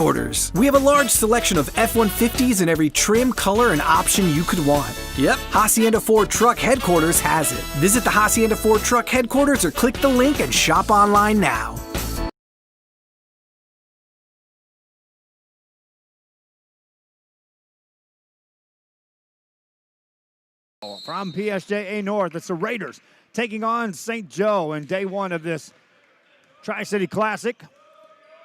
Orders. We have a large selection of F-150s in every trim, color, and option you could want. Yep, Hacienda Ford Truck Headquarters has it. Visit the Hacienda Ford Truck Headquarters or click the link and shop online now. From PSJA North, it's the Raiders taking on St. Joe in day one of this Tri-City Classic.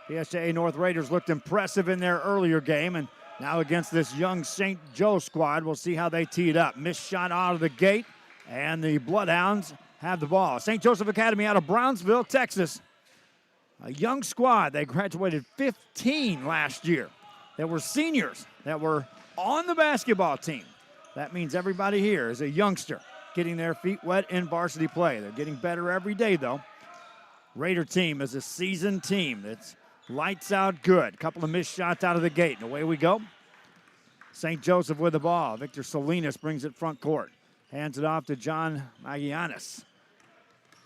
PSJA North Raiders looked impressive in their earlier game, and now against this young St. Joe squad, we'll see how they tee it up. Missed shot out of the gate, and the Bloodhounds have the ball. St. Joseph Academy out of Brownsville, Texas. A young squad. They graduated 15 last year. There were seniors that were on the basketball team. That means everybody here is a youngster getting their feet wet in varsity play. They're getting better every day, though. Raider team is a seasoned team that's lights out good. Couple of missed shots out of the gate, and away we go. St. Joseph with the ball. Victor Salinas brings it front court. Hands it off to John Magianis.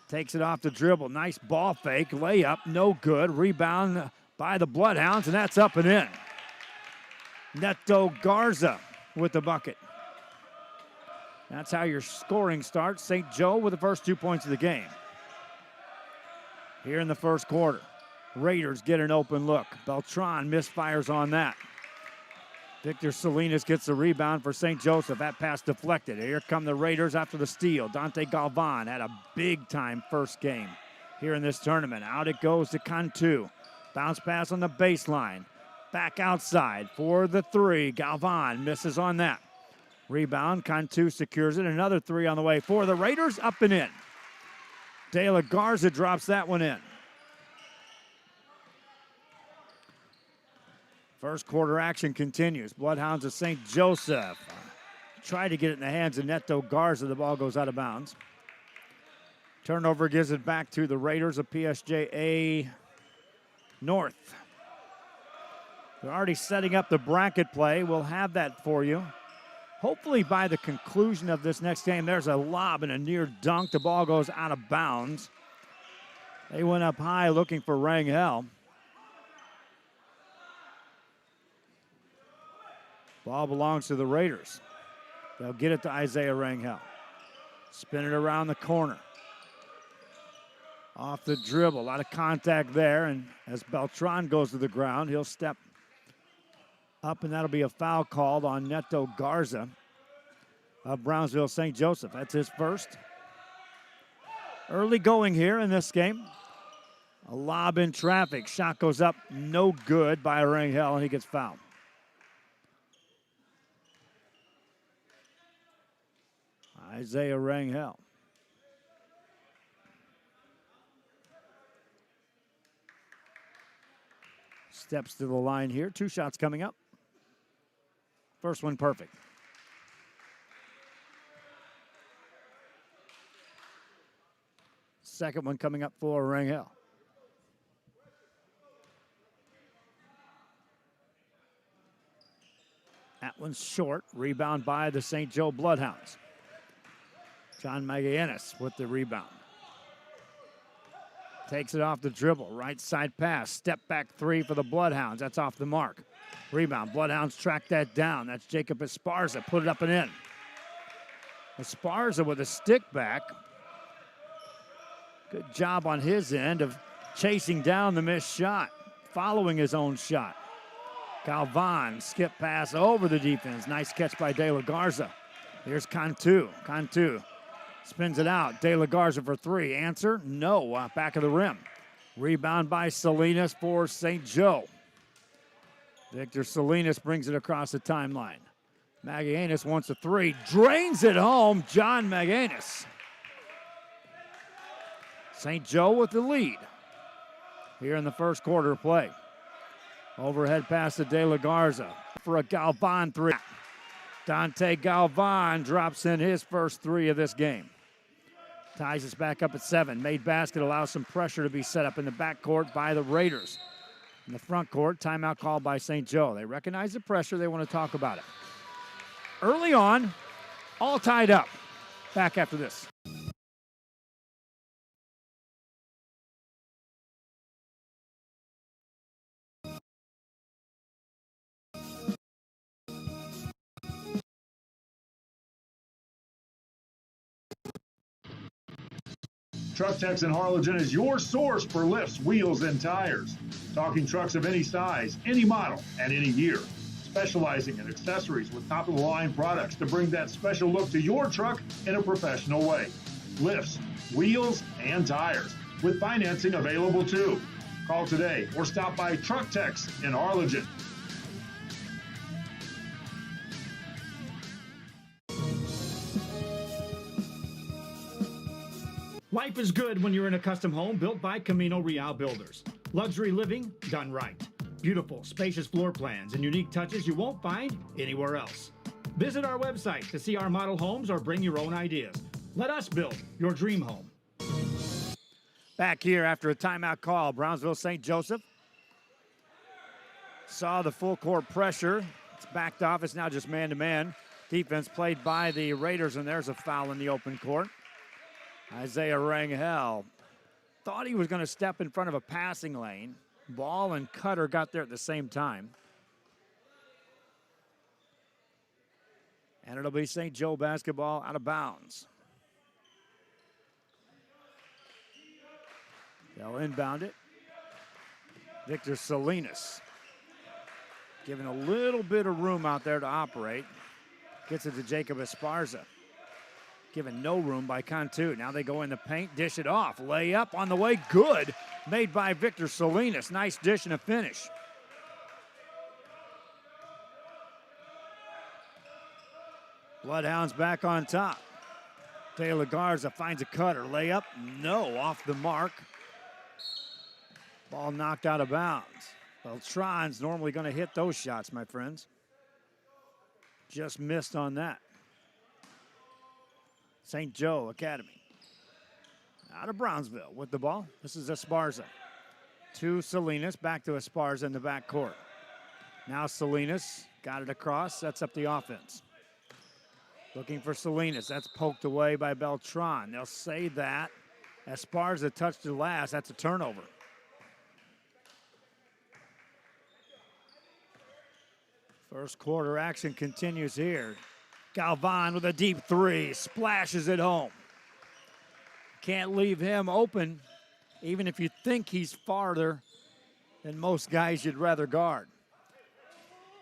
Takes it off the dribble. Nice ball fake. Layup, no good. Rebound by the Bloodhounds, and that's up and in. Neto Garza with the bucket. That's how your scoring starts. St. Joe with the first 2 points of the game. Here in the first quarter. Raiders get an open look. Beltran misfires on that. Victor Salinas gets the rebound for St. Joseph. That pass deflected. Here come the Raiders after the steal. Dante Galvan had a big-time first game here in this tournament. Out it goes to Cantu. Bounce pass on the baseline. Back outside for the three. Galvan misses on that. Rebound. Cantu secures it. Another three on the way for the Raiders. Up and in. De La Garza drops that one in. First quarter action continues. Bloodhounds of St. Joseph try to get it in the hands of Neto Garza. The ball goes out of bounds. Turnover gives it back to the Raiders of PSJA North. They're already setting up the bracket play. We'll have that for you. Hopefully by the conclusion of this next game, there's a lob and a near dunk. The ball goes out of bounds. They went up high looking for Rangel. Ball belongs to the Raiders. They'll get it to Isaiah Rangel. Spin it around the corner. Off the dribble. A lot of contact there. And as Beltran goes to the ground, he'll step up, and that'll be a foul called on Neto Garza of Brownsville St. Joseph. That's his first. Early going here in this game. A lob in traffic. Shot goes up. No good by Rangel, and he gets fouled. Isaiah Rangel. Steps to the line here. 2 shots coming up. First one perfect. Second one coming up for Rangel. That one's short. Rebound by the St. Joe Bloodhounds. John Magallanes with the rebound. Takes it off the dribble. Right side pass. Step back three for the Bloodhounds. That's off the mark. Rebound. Bloodhounds track that down. That's Jacob Esparza. Put it up and in. Esparza with a stick back. Good job on his end of chasing down the missed shot. Following his own shot. Galvan. Skip pass over the defense. Nice catch by De La Garza. Here's Cantu. Cantu. Spins it out. De La Garza for three. Answer? No. Back of the rim. Rebound by Salinas for St. Joe. Victor Salinas brings it across the timeline. Magallanes wants a three. Drains it home. John Magallanes. St. Joe with the lead here in the first quarter of play. Overhead pass to De La Garza for a Galvan three. Dante Galvan drops in his first three of this game. Ties us back up at 7. Made basket allows some pressure to be set up in the backcourt by the Raiders. In the front court, timeout called by St. Joe. They recognize the pressure. They want to talk about it. Early on, all tied up. Back after this. Truck Techs in Harlingen is your source for lifts, wheels, and tires. Talking trucks of any size, any model, and any year. Specializing in accessories with top-of-the-line products to bring that special look to your truck in a professional way. Lifts, wheels, and tires, with financing available too. Call today or stop by Truck Techs in Harlingen. Life is good when you're in a custom home built by Camino Real Builders. Luxury living done right. Beautiful, spacious floor plans and unique touches you won't find anywhere else. Visit our website to see our model homes or bring your own ideas. Let us build your dream home. Back here after a timeout call, Brownsville St. Joseph saw the full court pressure. It's backed off. It's now just man-to-man. Defense played by the Raiders, and there's a foul in the open court. Isaiah Rangel thought he was going to step in front of a passing lane. Ball and Cutter got there at the same time. And it'll be St. Joe basketball out of bounds. They'll inbound it. Victor Salinas giving a little bit of room out there to operate. Gets it to Jacob Esparza. Given no room by Cantu. Now they go in the paint, dish it off. Layup on the way, good. Made by Victor Salinas. Nice dish and a finish. Bloodhounds back on top. De La Garza finds a Cutter. Layup, no, off the mark. Ball knocked out of bounds. Beltran's normally going to hit those shots, my friends. Just missed on that. St. Joe Academy. Out of Brownsville with the ball. This is Esparza. To Salinas, back to Esparza in the backcourt. Now Salinas got it across, sets up the offense. Looking for Salinas. That's poked away by Beltran. They'll say that. Esparza touched it last. That's a turnover. First quarter action continues here. Galvan with a deep three, splashes it home. Can't leave him open, even if you think he's farther than most guys you'd rather guard.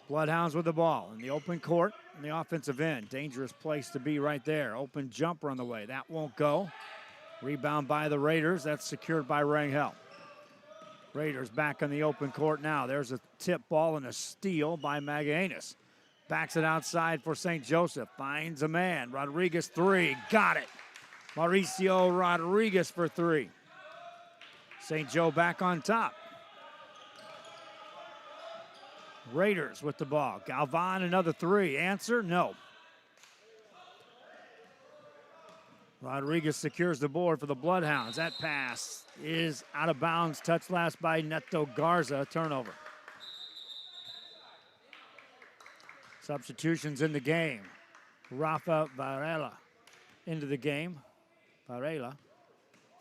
Bloodhounds with the ball in the open court, in the offensive end. Dangerous place to be right there. Open jumper on the way. That won't go. Rebound by the Raiders. That's secured by Rangel. Raiders back on the open court now. There's a tip ball and a steal by Magallanes. Backs it outside for St. Joseph. Finds a man. Rodriguez three. Got it. Mauricio Rodriguez for three. St. Joe back on top. Raiders with the ball. Galvan another three. Answer? No. Rodriguez secures the board for the Bloodhounds. That pass is out of bounds. Touched last by Neto Garza. Turnover. Substitutions in the game. Rafa Varela into the game. Varela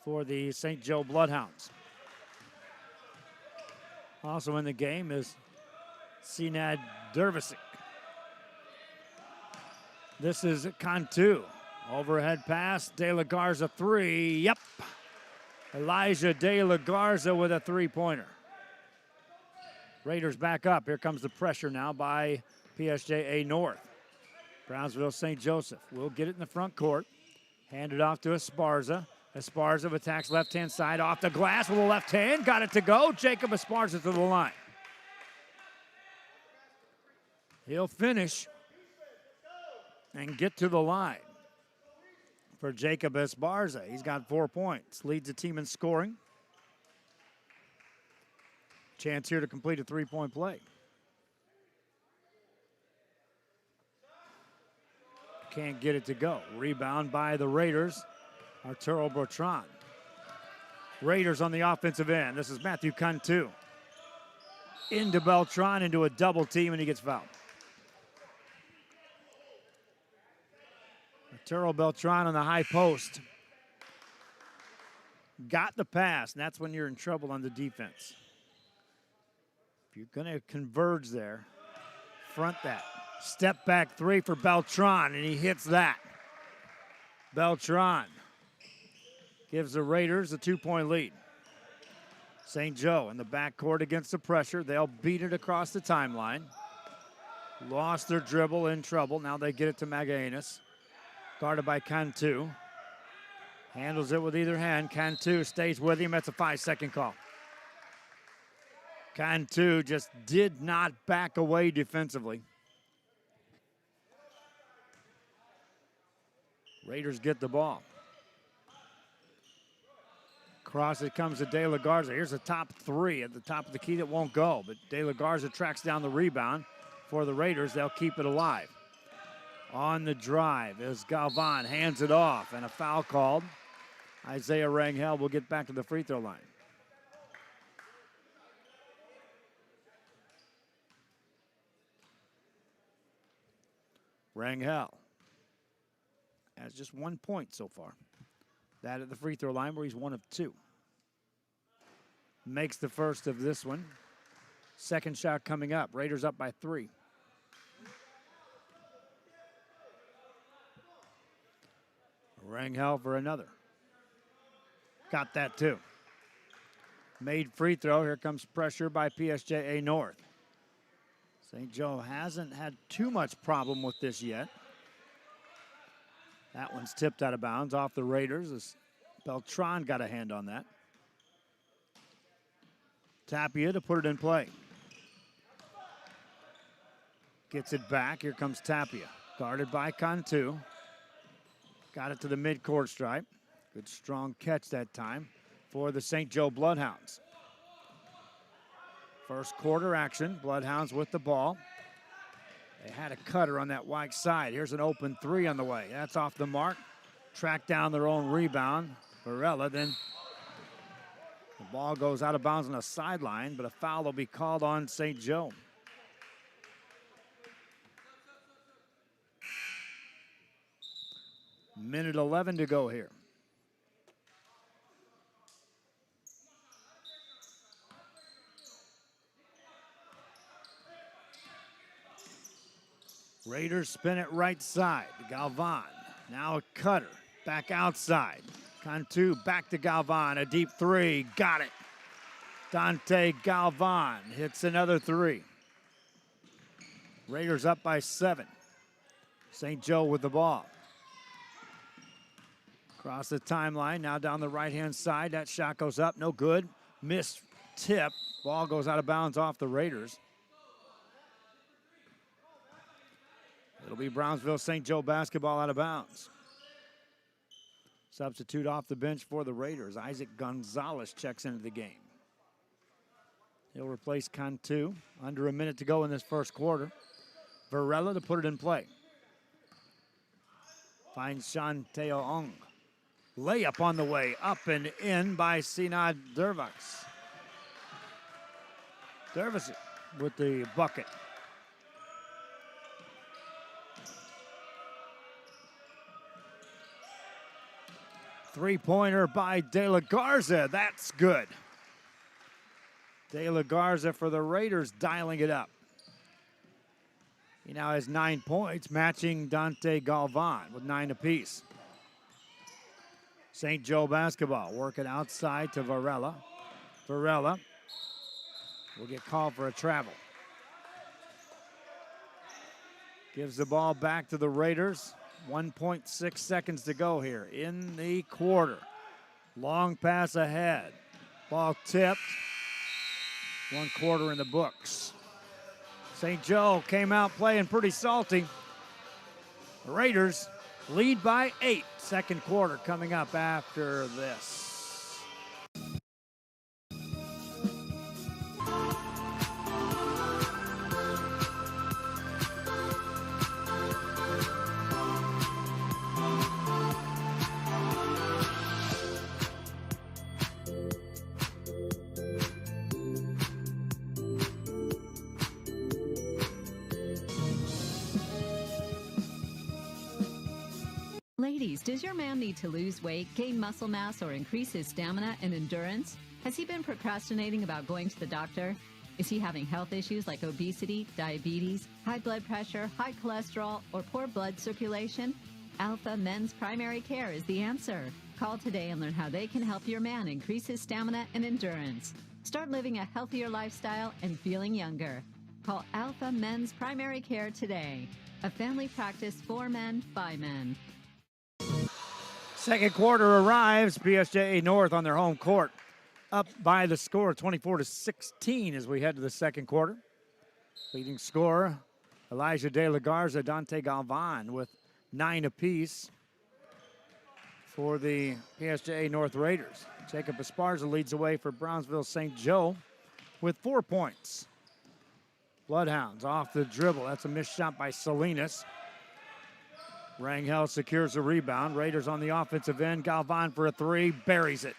for the St. Joe Bloodhounds. Also in the game is Sinad Dervisic. This is Cantu. Overhead pass, De La Garza three, yep. Elijah De La Garza with a three-pointer. Raiders back up. Here comes the pressure now by PSJA North. Brownsville St. Joseph will get it in the front court. Hand it off to Esparza. Esparza attacks left-hand side off the glass with a left hand. Got it to go. Jacob Esparza to the line. He'll finish and get to the line. For Jacob Esparza, he's got 4 points. Leads the team in scoring. Chance here to complete a three-point play. Can't get it to go. Rebound by the Raiders. Arturo Bertrand. Raiders on the offensive end. This is Matthew Cantu. Into Beltran, into a double team, and he gets fouled. Arturo Beltran on the high post. Got the pass, and that's when you're in trouble on the defense. If you're going to converge there, front that. Step back three for Beltran, and he hits that. Beltran gives the Raiders a 2-point lead. St. Joe in the backcourt against the pressure. They'll beat it across the timeline. Lost their dribble, in trouble. Now they get it to Magallanes. Guarded by Cantu. Handles it with either hand. Cantu stays with him. That's a 5-second call. Cantu just did not back away defensively. Raiders get the ball. Across it comes to De La Garza. Here's a top three at the top of the key that won't go, but De La Garza tracks down the rebound for the Raiders. They'll keep it alive. On the drive is Galvan, hands it off, and a foul called. Isaiah Rangel will get back to the free throw line. Rangel has just 1 point so far. That at the free throw line where he's 1 of 2. Makes the first of this one. Second shot coming up. Raiders up by 3. Rangel for another. Got that too. Made free throw. Here comes pressure by PSJA North. St. Joe hasn't had too much problem with this yet. That one's tipped out of bounds off the Raiders as Beltran got a hand on that. Tapia to put it in play. Gets it back. Here comes Tapia. Guarded by Cantu. Got it to the midcourt stripe. Good strong catch that time for the St. Joe Bloodhounds. First quarter action. Bloodhounds with the ball. They had a cutter on that right side. Here's an open 3 on the way. That's off the mark. Track down their own rebound. Varela, then the ball goes out of bounds on the sideline, but a foul will be called on St. Joe. Minute 11 to go here. Raiders spin it right side. Galvan, now a cutter. Back outside. Cantu back to Galvan. A deep 3. Got it. Dante Galvan hits another 3. Raiders up by 7. St. Joe with the ball. Across the timeline. Now down the right-hand side. That shot goes up. No good. Missed tip. Ball goes out of bounds off the Raiders. It'll be Brownsville St. Joe basketball out of bounds. Substitute off the bench for the Raiders. Isaac Gonzalez checks into the game. He'll replace Cantu. Under a minute to go in this first quarter. Varela to put it in play. Finds Shanteo Ong. Layup on the way. Up and in by Sinad Dervax. Dervax with the bucket. Three-pointer by De La Garza. That's good. De La Garza for the Raiders dialing it up. He now has 9 points, matching Dante Galvan with 9 apiece. St. Joe basketball working outside to Varela. Varela will get called for a travel. Gives the ball back to the Raiders. 1.6 seconds to go here in the quarter. Long pass ahead. Ball tipped. 1 quarter in the books. St. Joe came out playing pretty salty. The Raiders lead by 8. Second quarter coming up after this. Ladies, does your man need to lose weight, gain muscle mass, or increase his stamina and endurance? Has he been procrastinating about going to the doctor? Is he having health issues like obesity, diabetes, high blood pressure, high cholesterol, or poor blood circulation? Alpha Men's Primary Care is the answer. Call today and learn how they can help your man increase his stamina and endurance. Start living a healthier lifestyle and feeling younger. Call Alpha Men's Primary Care today. A family practice for men, by men. Second quarter arrives. PSJA North on their home court, up by the score 24-16 as we head to the second quarter. Leading scorer, Elijah De La Garza, Dante Galvan with 9 apiece for the PSJA North Raiders. Jacob Esparza leads away for Brownsville St. Joe with 4 points. Bloodhounds off the dribble. That's a missed shot by Salinas. Rangel secures the rebound. Raiders on the offensive end. Galvan for a 3, buries it.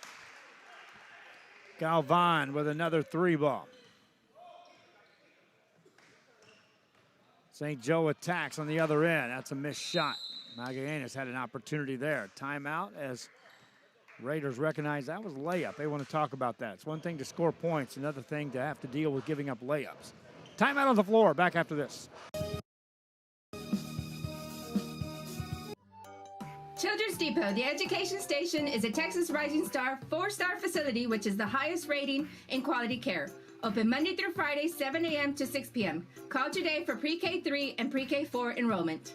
Galvan with another 3 ball. St. Joe attacks on the other end. That's a missed shot. Magallanes had an opportunity there. Timeout as Raiders recognize that was a layup. They want to talk about that. It's one thing to score points, another thing to have to deal with giving up layups. Timeout on the floor. Back after this. Children's Depot, the education station, is a Texas Rising Star 4-star facility, which is the highest rating in quality care. Open Monday through Friday, 7 a.m. to 6 p.m. Call today for pre-K 3 and pre-K 4 enrollment.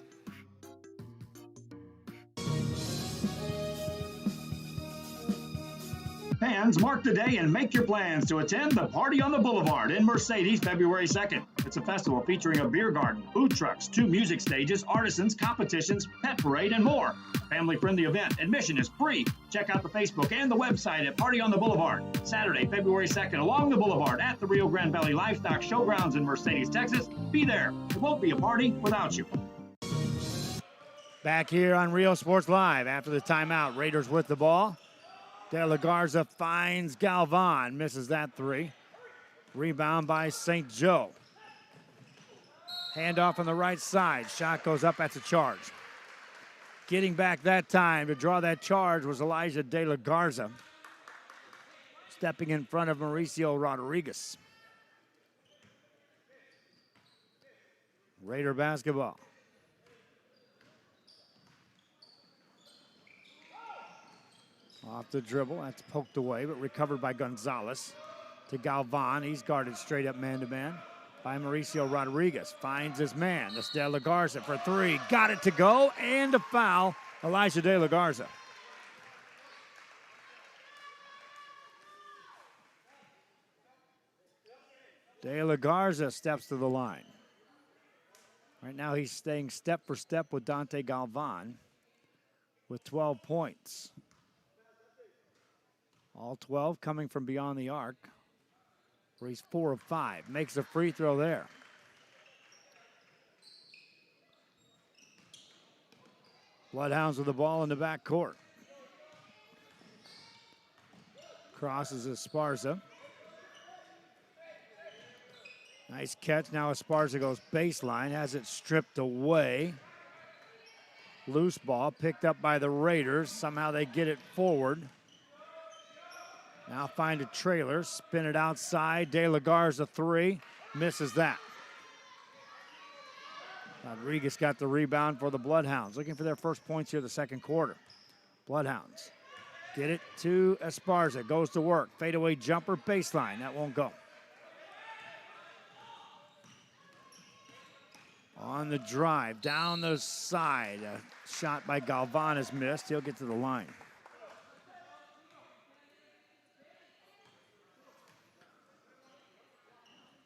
Fans, mark the day and make your plans to attend the Party on the Boulevard in Mercedes February 2nd. It's a festival featuring a beer garden, food trucks, 2 music stages, artisans, competitions, pet parade, and more. Family-friendly event. Admission is free. Check out the Facebook and the website at Party on the Boulevard. Saturday, February 2nd, along the Boulevard at the Rio Grande Valley Livestock Showgrounds in Mercedes, Texas. Be there. It won't be a party without you. Back here on Rio Sports Live after the timeout. Raiders with the ball. De La Garza finds Galvan, misses that 3. Rebound by St. Joe. Handoff on the right side. Shot goes up, that's a charge. Getting back that time to draw that charge was Elijah De La Garza. Stepping in front of Mauricio Rodriguez. Raider basketball. Off the dribble, that's poked away, but recovered by Gonzalez. To Galvan, he's guarded straight up man-to-man by Mauricio Rodriguez. Finds his man, that's De La Garza for 3. Got it to go, and a foul, Elijah De La Garza. De La Garza steps to the line. Right now he's staying step for step with Dante Galvan with 12 points. All 12 coming from beyond the arc, where he's 4 of 5. Makes a free throw there. Bloodhounds with the ball in the back court. Crosses Esparza. Nice catch. Now Esparza goes baseline, has it stripped away. Loose ball picked up by the Raiders. Somehow they get it forward. Now find a trailer, spin it outside. De La Garza 3, misses that. Rodriguez got the rebound for the Bloodhounds. Looking for their first points here the second quarter. Bloodhounds get it to Esparza, goes to work. Fadeaway jumper, baseline, that won't go. On the drive, down the side. A shot by Galvan is missed. He'll get to the line.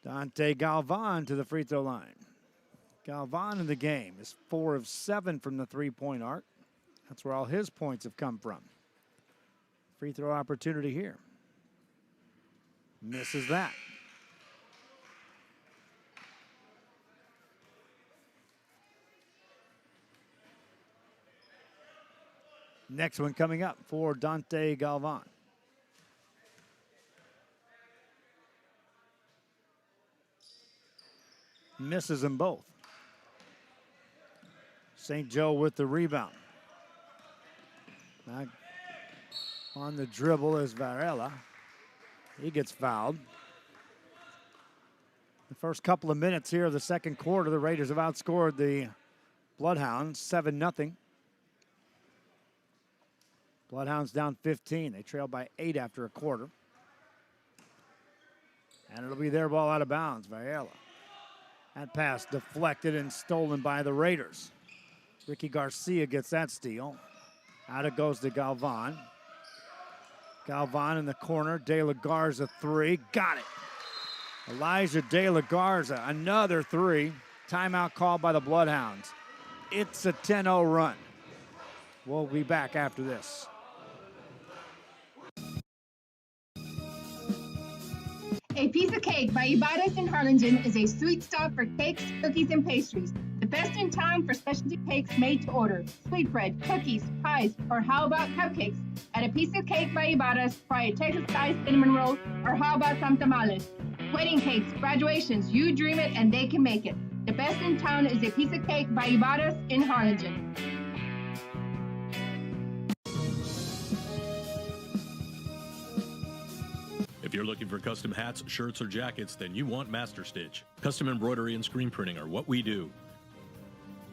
Dante Galvan to the free throw line. Galvan in the game is 4 of 7 from the three-point arc. That's where all his points have come from. Free throw opportunity here. Misses that. Next one coming up for Dante Galvan. Misses them both. St. Joe with the rebound. Now on the dribble is Varela. He gets fouled. The first couple of minutes here of the second quarter, the Raiders have outscored the Bloodhounds 7-0. Bloodhounds down 15. They trail by 8 after a quarter. And it'll be their ball out of bounds. Varela. That pass deflected and stolen by the Raiders. Ricky Garcia gets that steal. Out it goes to Galvan. Galvan in the corner. De La Garza 3. Got it. Elijah De La Garza, another 3. Timeout called by the Bloodhounds. It's a 10-0 run. We'll be back after this. A Piece of Cake by Ibarras in Harlingen is a sweet stop for cakes, cookies, and pastries. The best in town for specialty cakes made to order. Sweetbread, cookies, pies, or how about cupcakes? At A Piece of Cake by Ibarras, try a Texas-style cinnamon roll, or how about some tamales? Wedding cakes, graduations, you dream it and they can make it. The best in town is A Piece of Cake by Ibarras in Harlingen. If you're looking for custom hats, shirts, or jackets, then you want Master Stitch. Custom embroidery and screen printing are what we do.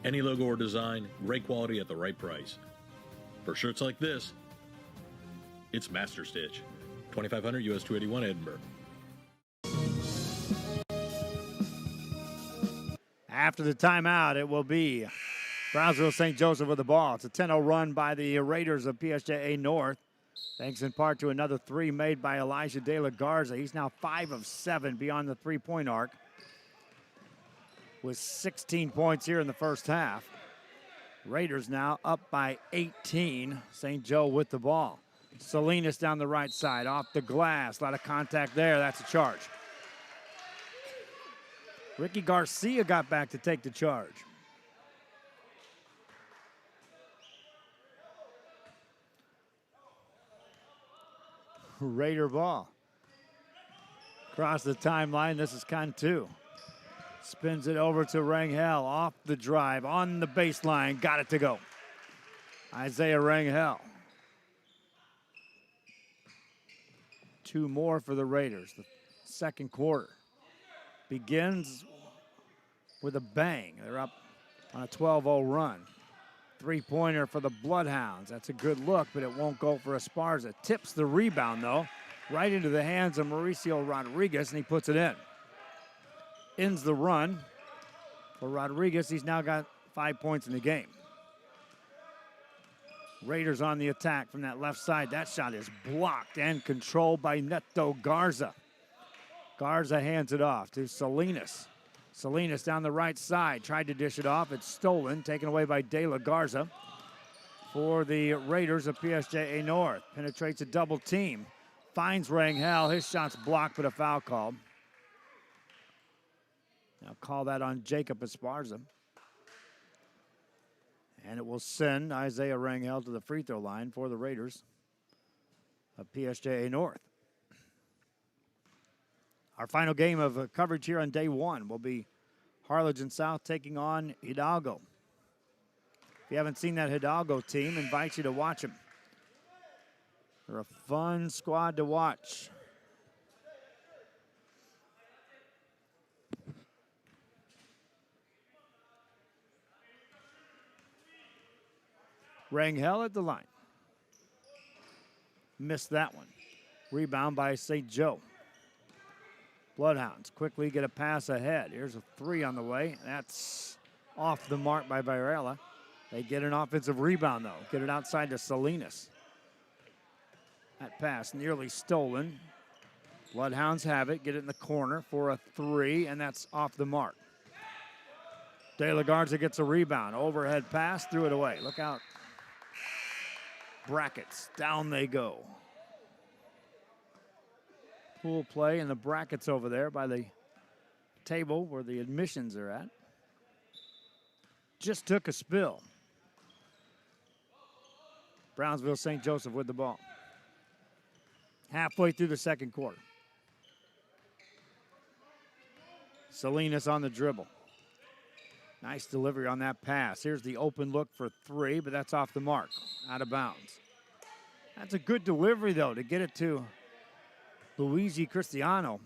Any logo or design, great quality at the right price. For shirts like this, it's Master Stitch. 2500 US 281 Edinburgh. After the timeout, it will be Brownsville St. Joseph with the ball. It's a 10-0 run by the Raiders of PSJA North. Thanks in part to another 3 made by Elijah De La Garza. He's now 5 of 7 beyond the three-point arc, with 16 points here in the first half. Raiders now up by 18. St. Joe with the ball. Salinas down the right side, off the glass. A lot of contact there. That's a charge. Ricky Garcia got back to take the charge. Raider ball. Across the timeline, this is Cantu. Spins it over to Rangel, off the drive, on the baseline, got it to go. Isaiah Rangel. 2 more for the Raiders. The second quarter begins with a bang. They're up on a 12-0 run. 3-pointer for the Bloodhounds. That's a good look, but it won't go for Esparza. Tips the rebound, though, right into the hands of Mauricio Rodriguez, and he puts it in. Ends the run for Rodriguez. He's now got 5 points in the game. Raiders on the attack from that left side. That shot is blocked and controlled by Neto Garza. Garza hands it off to Salinas. Salinas down the right side, tried to dish it off. It's stolen, taken away by De La Garza for the Raiders of PSJA North. Penetrates a double team, finds Rangel. His shot's blocked, but a foul called. Now call that on Jacob Esparza. And it will send Isaiah Rangel to the free throw line for the Raiders of PSJA North. Our final game of coverage here on day 1 will be Harlingen South taking on Hidalgo. If you haven't seen that Hidalgo team, I invite you to watch them. They're a fun squad to watch. Rangel at the line. Missed that one. Rebound by St. Joe. Bloodhounds quickly get a pass ahead. Here's a 3 on the way. That's off the mark by Varela. They get an offensive rebound, though. Get it outside to Salinas. That pass nearly stolen. Bloodhounds have it. Get it in the corner for a 3, and that's off the mark. De La Garza gets a rebound. Overhead pass, threw it away. Look out. Brackets. Down they go. Pool play in the brackets over there by the table where the admissions are at. Just took a spill. Brownsville St. Joseph with the ball. Halfway through the second quarter. Salinas on the dribble. Nice delivery on that pass. Here's the open look for 3, but that's off the mark. Out of bounds. That's a good delivery, though, to get it to Luigi Cristiano.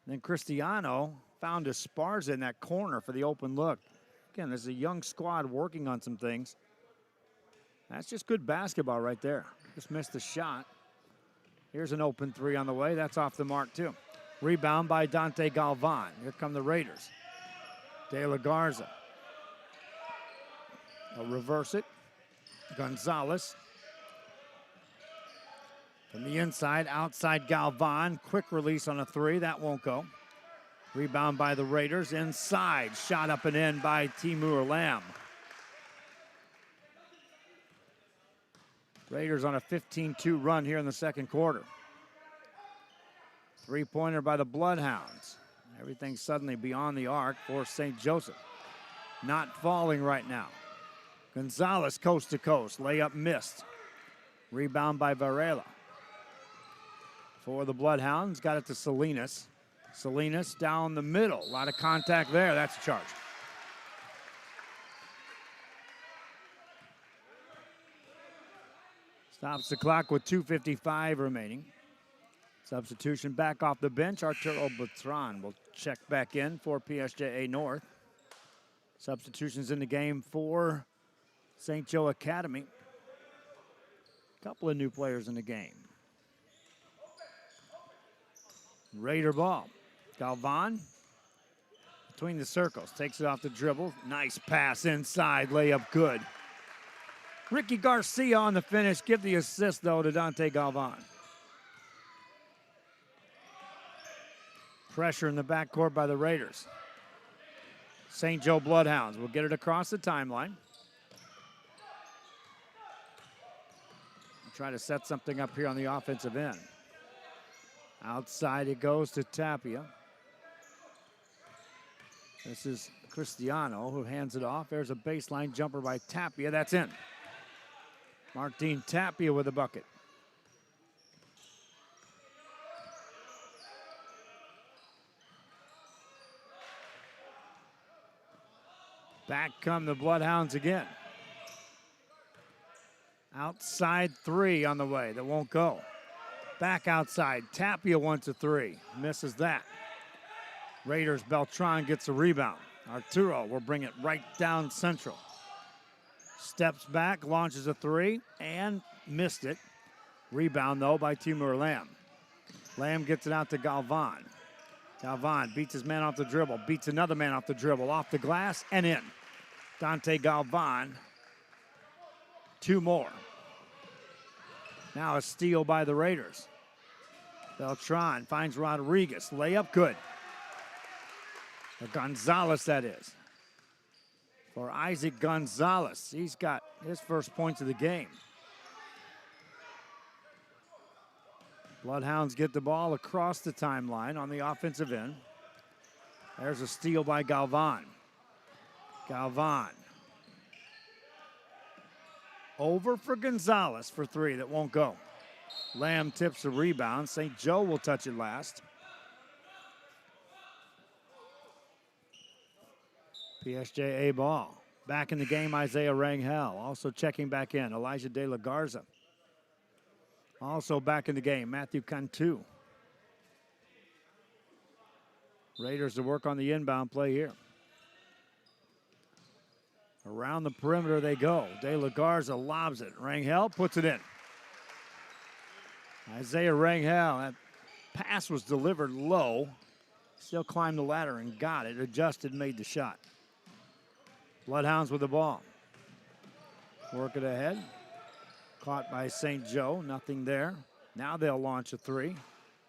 Then Cristiano found Esparza in that corner for the open look. Again, there's a young squad working on some things. That's just good basketball right there. Just missed the shot. Here's an open three on the way. That's off the mark, too. Rebound by Dante Galvan. Here come the Raiders. De La Garza. They'll reverse it. Gonzalez. From the inside, outside Galvan. Quick release on a three. That won't go. Rebound by the Raiders. Inside. Shot up and in by Timur Lamb. Raiders on a 15-2 run here in the second quarter. Three-pointer by the Bloodhounds. Everything suddenly beyond the arc for St. Joseph. Not falling right now. Gonzalez coast to coast. Layup missed. Rebound by Varela. For the Bloodhounds, got it to Salinas. Salinas down the middle. A lot of contact there. That's a charge. Stops the clock with 2:55 remaining. Substitution back off the bench. Arturo Beltran will check back in for PSJA North. Substitutions in the game for St. Joe Academy. Couple of new players in the game. Raider ball. Galvan between the circles. Takes it off the dribble. Nice pass inside. Layup good. Ricky Garcia on the finish. Give the assist, though, to Dante Galvan. Pressure in the backcourt by the Raiders. St. Joe Bloodhounds will get it across the timeline. Try to set something up here on the offensive end. Outside it goes to Tapia. This is Cristiano who hands it off. There's a baseline jumper by Tapia. That's in. Martin Tapia with a bucket. Back come the Bloodhounds again. Outside three on the way. That won't go. Back outside. Tapia wants a three. Misses that. Raiders, Beltran gets a rebound. Arturo will bring it right down central. Steps back, launches a three, and missed it. Rebound, though, by Timur Lamb. Lamb gets it out to Galvan. Galvan beats his man off the dribble, beats another man off the dribble, off the glass, and in. Dante Galvan. Two more. Now a steal by the Raiders. Beltran finds Rodriguez. Layup good. Or Gonzalez, that is. For Isaac Gonzalez. He's got his first points of the game. Bloodhounds get the ball across the timeline on the offensive end. There's a steal by Galvan. Galvan. Over for Gonzalez for three. That won't go. Lamb tips the rebound. St. Joe will touch it last. PSJA ball. Back in the game, Isaiah Rangel. Also checking back in, Elijah De La Garza. Also back in the game, Matthew Cantu. Raiders to work on the inbound play here. Around the perimeter they go. De La Garza lobs it. Rangel puts it in. Isaiah Rangel, that pass was delivered low. Still climbed the ladder and got it. Adjusted, made the shot. Bloodhounds with the ball. Work it ahead. Caught by St. Joe. Nothing there. Now they'll launch a three.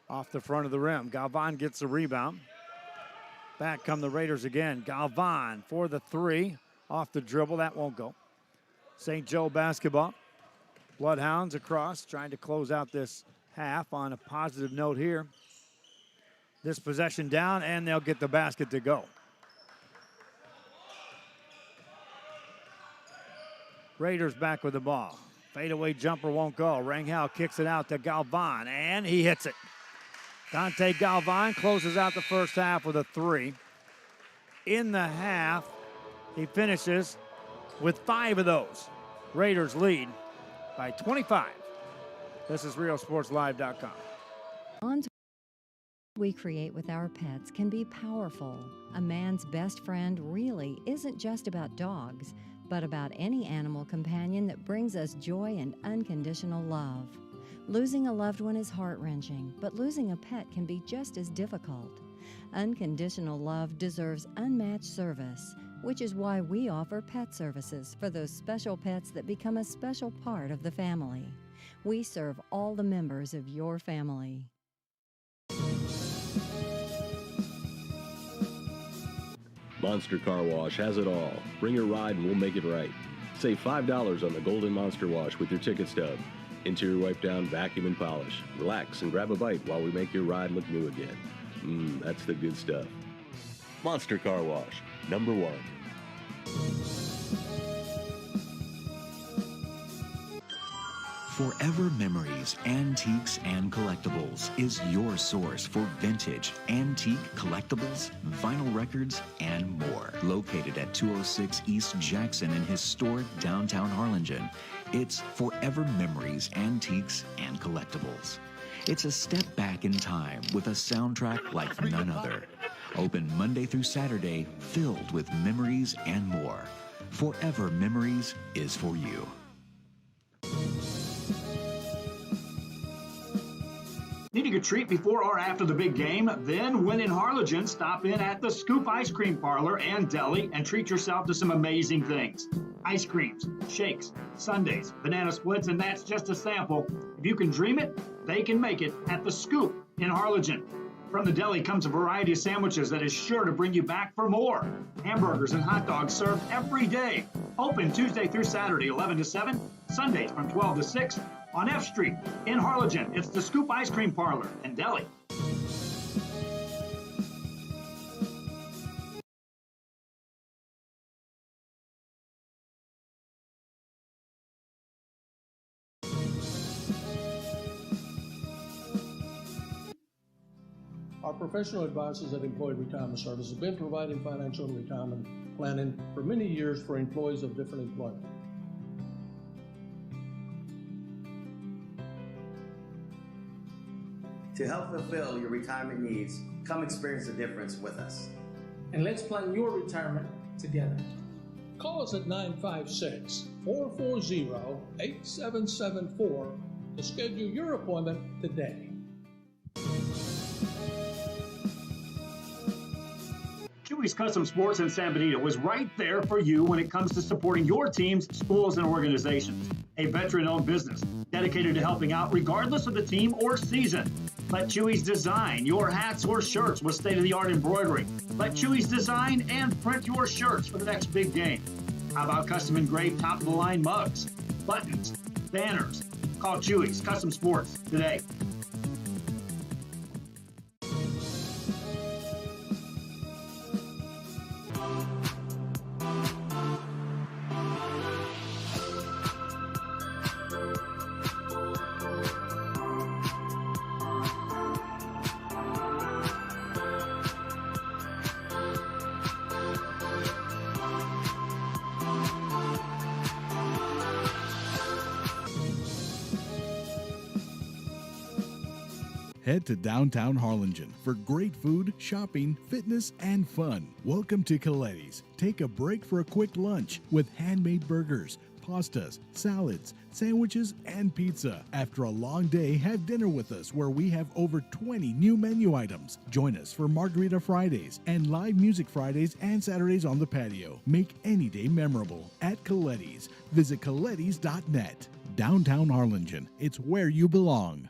Off the front of the rim. Galvan gets the rebound. Back come the Raiders again. Galvan for the three. Off the dribble. That won't go. St. Joe basketball. Bloodhounds across. Trying to close out this half on a positive note here. This possession down, and they'll get the basket to go. Raiders back with the ball. Fadeaway jumper won't go. Rangel kicks it out to Galvan, and he hits it. Dante Galvan closes out the first half with a three. In the half, he finishes with 5 of those. Raiders lead by 25. This is RealSportsLive.com. Bonds we create with our pets can be powerful. A man's best friend really isn't just about dogs. but about any animal companion that brings us joy and unconditional love. Losing a loved one is heart-wrenching, but losing a pet can be just as difficult. Unconditional love deserves unmatched service, which is why we offer pet services for those special pets that become a special part of the family. We serve all the members of your family. Monster Car Wash has it all. Bring your ride and we'll make it right. Save $5 on the Golden Monster Wash with your ticket stub. Interior wipe down, vacuum, and polish. Relax and grab a bite while we make your ride look new again. That's the good stuff. Monster Car Wash, number 1. Forever Memories, Antiques, and Collectibles is your source for vintage, antique, collectibles, vinyl records, and more. Located at 206 East Jackson in historic downtown Harlingen, it's Forever Memories, Antiques, and Collectibles. It's a step back in time with a soundtrack like none other. Open Monday through Saturday, filled with memories and more. Forever Memories is for you. Needing a treat before or after the big game? Then, when in Harlingen, stop in at the Scoop Ice Cream Parlor and Deli and treat yourself to some amazing things. Ice creams, shakes, sundaes, banana splits, and that's just a sample. If you can dream it, they can make it at the Scoop in Harlingen. From the deli comes a variety of sandwiches that is sure to bring you back for more. Hamburgers and hot dogs served every day. Open Tuesday through Saturday, 11 to 7, Sundays from 12 to 6. On F Street in Harlingen, it's the Scoop Ice Cream Parlor and Deli. Our professional advisors at Employee Retirement Service have been providing financial and retirement planning for many years for employees of different employment. To help fulfill your retirement needs, come experience the difference with us. And let's plan your retirement together. Call us at 956-440-8774 to schedule your appointment today. Chewy's Custom Sports in San Benito is right there for you when it comes to supporting your teams, schools, and organizations. A veteran-owned business dedicated to helping out regardless of the team or season. Let Chewy's design your hats or shirts with state-of-the-art embroidery. Let Chewy's design and print your shirts for the next big game. How about custom engraved top-of-the-line mugs, buttons, banners? Call Chewy's Custom Sports today. Head to downtown Harlingen for great food, shopping, fitness, and fun. Welcome to Coletti's. Take a break for a quick lunch with handmade burgers, pastas, salads, sandwiches, and pizza. After a long day, have dinner with us where we have over 20 new menu items. Join us for Margarita Fridays and live music Fridays and Saturdays on the patio. Make any day memorable at Coletti's. Visit Coletti's.net. Downtown Harlingen. It's where you belong.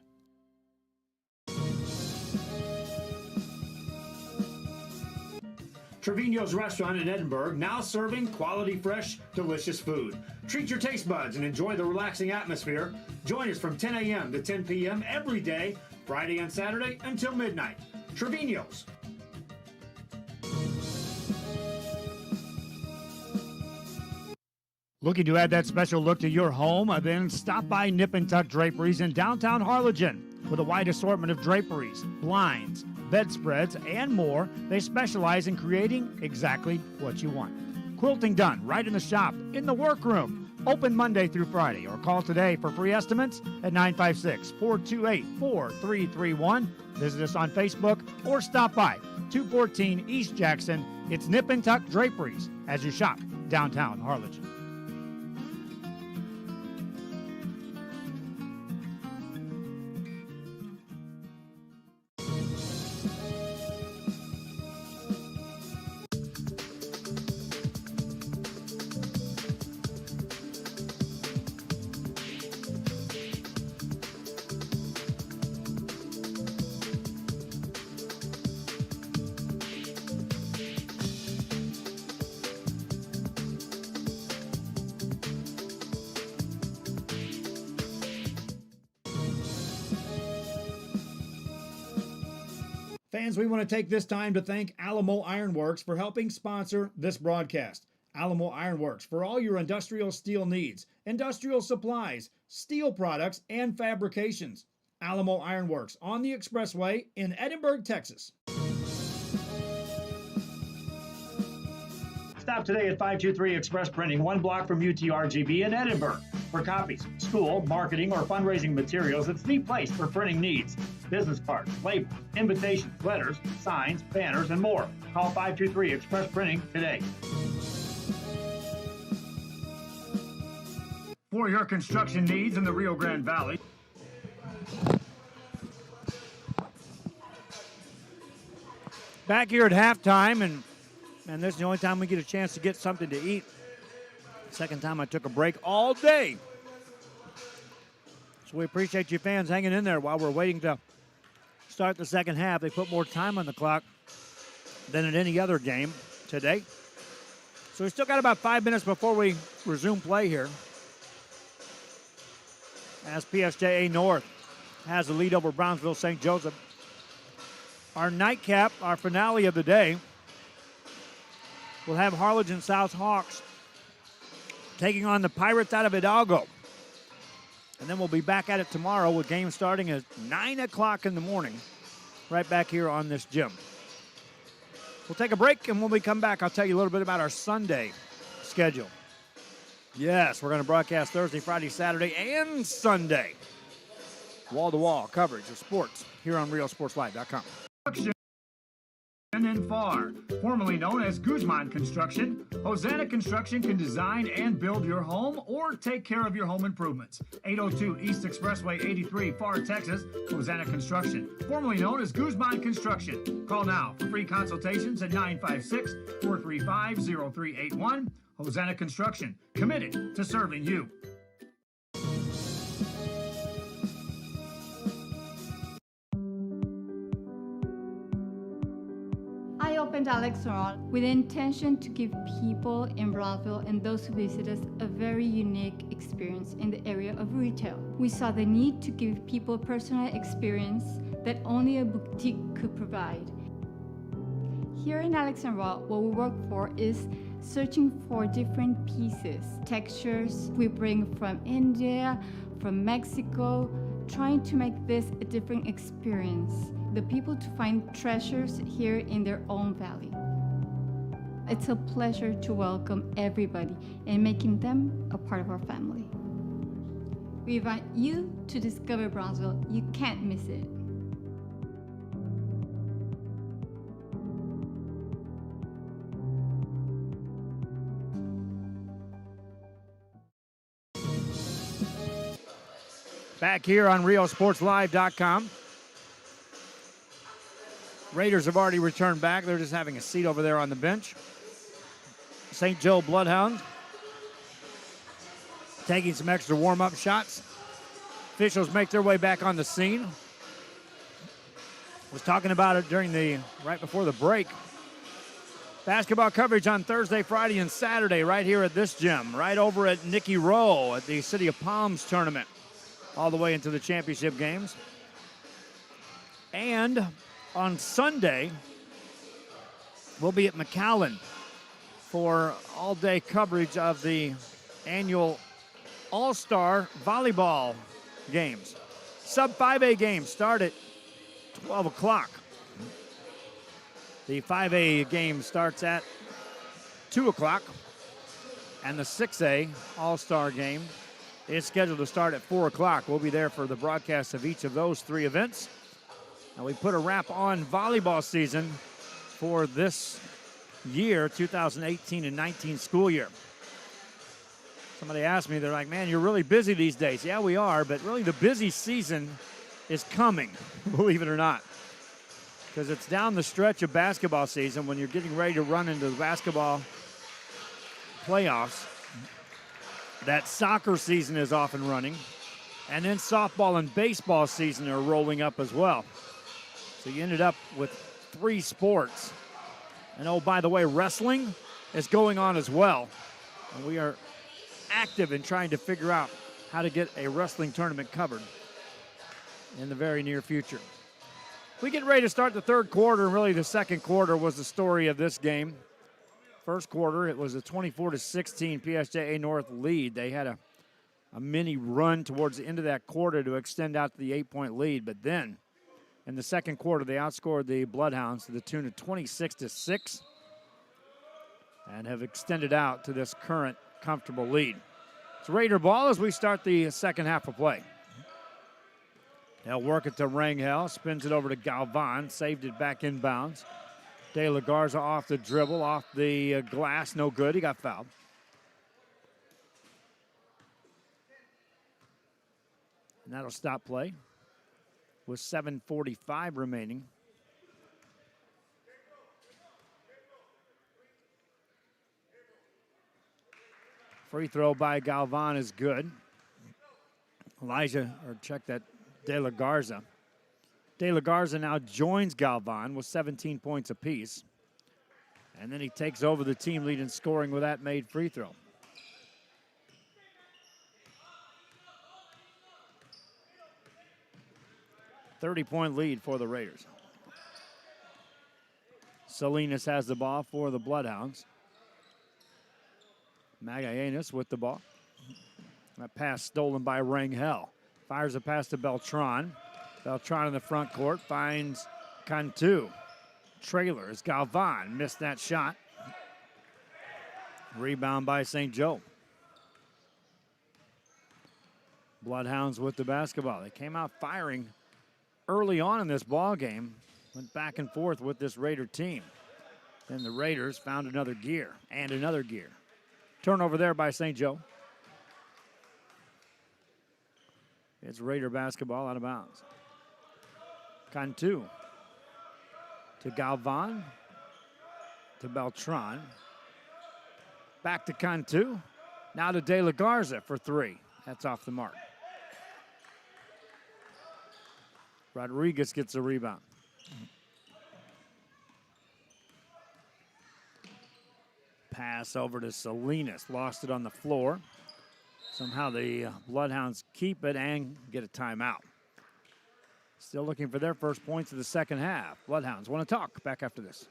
Trevino's Restaurant in Edinburgh, now serving quality, fresh, delicious food. Treat your taste buds and enjoy the relaxing atmosphere. Join us from 10 a.m. to 10 p.m. every day, Friday and Saturday until midnight. Trevino's. Looking to add that special look to your home? Then stop by Nip and Tuck Draperies in downtown Harlingen. With a wide assortment of draperies, blinds, bedspreads, and more, they specialize in creating exactly what you want. Quilting done right in the shop, in the workroom. Open Monday through Friday, or call today for free estimates at 956-428-4331. Visit us on Facebook or stop by 214 East Jackson. It's Nip and Tuck Draperies as you shop downtown Harlingen. Fans, we want to take this time to thank Alamo Ironworks for helping sponsor this broadcast. Alamo Ironworks, for all your industrial steel needs, industrial supplies, steel products, and fabrications. Alamo Ironworks on the Expressway in Edinburgh, Texas. Stop today at 523 Express Printing, 1 block from UTRGB in Edinburgh. For copies, school, marketing, or fundraising materials, it's the place for printing needs. Business cards, labels, invitations, letters, signs, banners, and more. Call 523 Express Printing today. For your construction needs in the Rio Grande Valley. Back here at halftime, and this is the only time we get a chance to get something to eat. Second time I took a break all day. So we appreciate you fans hanging in there while we're waiting to start the second half. They put more time on the clock than in any other game today. So we still got about 5 minutes before we resume play here, as PSJA North has the lead over Brownsville St. Joseph. Our nightcap, our finale of the day, will have Harlingen South Hawks taking on the Pirates out of Hidalgo. And then we'll be back at it tomorrow with games starting at 9 o'clock in the morning, right back here on this gym. We'll take a break, and when we come back, I'll tell you a little bit about our Sunday schedule. Yes, we're going to broadcast Thursday, Friday, Saturday, and Sunday. Wall-to-wall coverage of sports here on RealSportsLive.com. And FAR, formerly known as Guzman Construction, Hosanna Construction can design and build your home or take care of your home improvements. 802 East Expressway 83, FAR, Texas. Hosanna Construction, formerly known as Guzman Construction. Call now for free consultations at 956-435-0381. Hosanna Construction, committed to serving you. I opened Alex Restaurant with the intention to give people in Brownsville and those who visit us a very unique experience in the area of retail. We saw the need to give people a personal experience that only a boutique could provide. Here in Alex and Raw, what we work for is searching for different pieces, textures we bring from India, from Mexico, trying to make this a different experience. The people to find treasures here in their own valley. It's a pleasure to welcome everybody and making them a part of our family. We invite you to discover Brownsville. You can't miss it. Back here on RealSportsLive.com. Raiders have already returned back. They're just having a seat over there on the bench. St. Joe Bloodhounds taking some extra warm-up shots. Officials make their way back on the scene. Was talking about it right before the break. Basketball coverage on Thursday, Friday, and Saturday right here at this gym, right over at Nicky Rowe at the City of Palms tournament, all the way into the championship games. And on Sunday, we'll be at McAllen for all-day coverage of the annual All-Star Volleyball games. Sub-5A games start at 12 o'clock. The 5A game starts at 2 o'clock, and the 6A All-Star game is scheduled to start at 4 o'clock. We'll be there for the broadcast of each of those three events. And we put a wrap on volleyball season for this year, 2018 and 19 school year. Somebody asked me, they're like, man, you're really busy these days. Yeah, we are, but really the busy season is coming, believe it or not. Because it's down the stretch of basketball season when you're getting ready to run into the basketball playoffs. That soccer season is off and running. And then softball and baseball season are rolling up as well. So you ended up with 3 sports. And oh, by the way, wrestling is going on as well. And we are active in trying to figure out how to get a wrestling tournament covered in the very near future. We get ready to start the third quarter, and really the second quarter was the story of this game. First quarter, it was a 24-16 PSJA North lead. They had a mini run towards the end of that quarter to extend out to the 8-point lead, but then in the second quarter, they outscored the Bloodhounds to the tune of 26-6 and have extended out to this current comfortable lead. It's Raider ball as we start the second half of play. They'll work it to Rangel, spins it over to Galvan, saved it back inbounds. De La Garza off the dribble, off the glass, no good, he got fouled. And that'll stop play with 7:45 remaining. Free throw by Galvan is good. Check that, De La Garza. De La Garza now joins Galvan with 17 points apiece. And then he takes over the team lead in scoring with that made free throw. .30-point lead for the Raiders. Salinas has the ball for the Bloodhounds. Magallanes with the ball. That pass stolen by Rangel. Fires a pass to Beltran. Beltran in the front court finds Cantu. Trailer is Galvan. Missed that shot. Rebound by St. Joe. Bloodhounds with the basketball. They came out firing early on in this ball game. Went back and forth with this Raider team. Then the Raiders found another gear and another gear. Turnover there by St. Joe. It's Raider basketball out of bounds. Cantu to Galvan, to Beltran. Back to Cantu. Now to De La Garza for three. That's off the mark. Rodriguez gets a rebound. Pass over to Salinas. Lost it on the floor. Somehow the Bloodhounds keep it and get a timeout. Still looking for their first points of the second half. Bloodhounds want to talk. Back after this.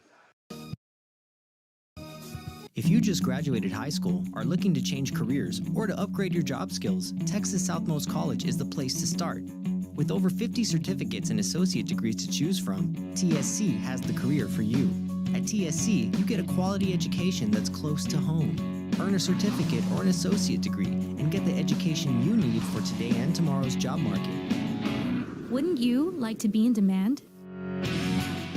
If you just graduated high school, are looking to change careers, or to upgrade your job skills, Texas Southmost College is the place to start. With over 50 certificates and associate degrees to choose from, TSC has the career for you. At TSC, you get a quality education that's close to home. Earn a certificate or an associate degree and get the education you need for today and tomorrow's job market. Wouldn't you like to be in demand?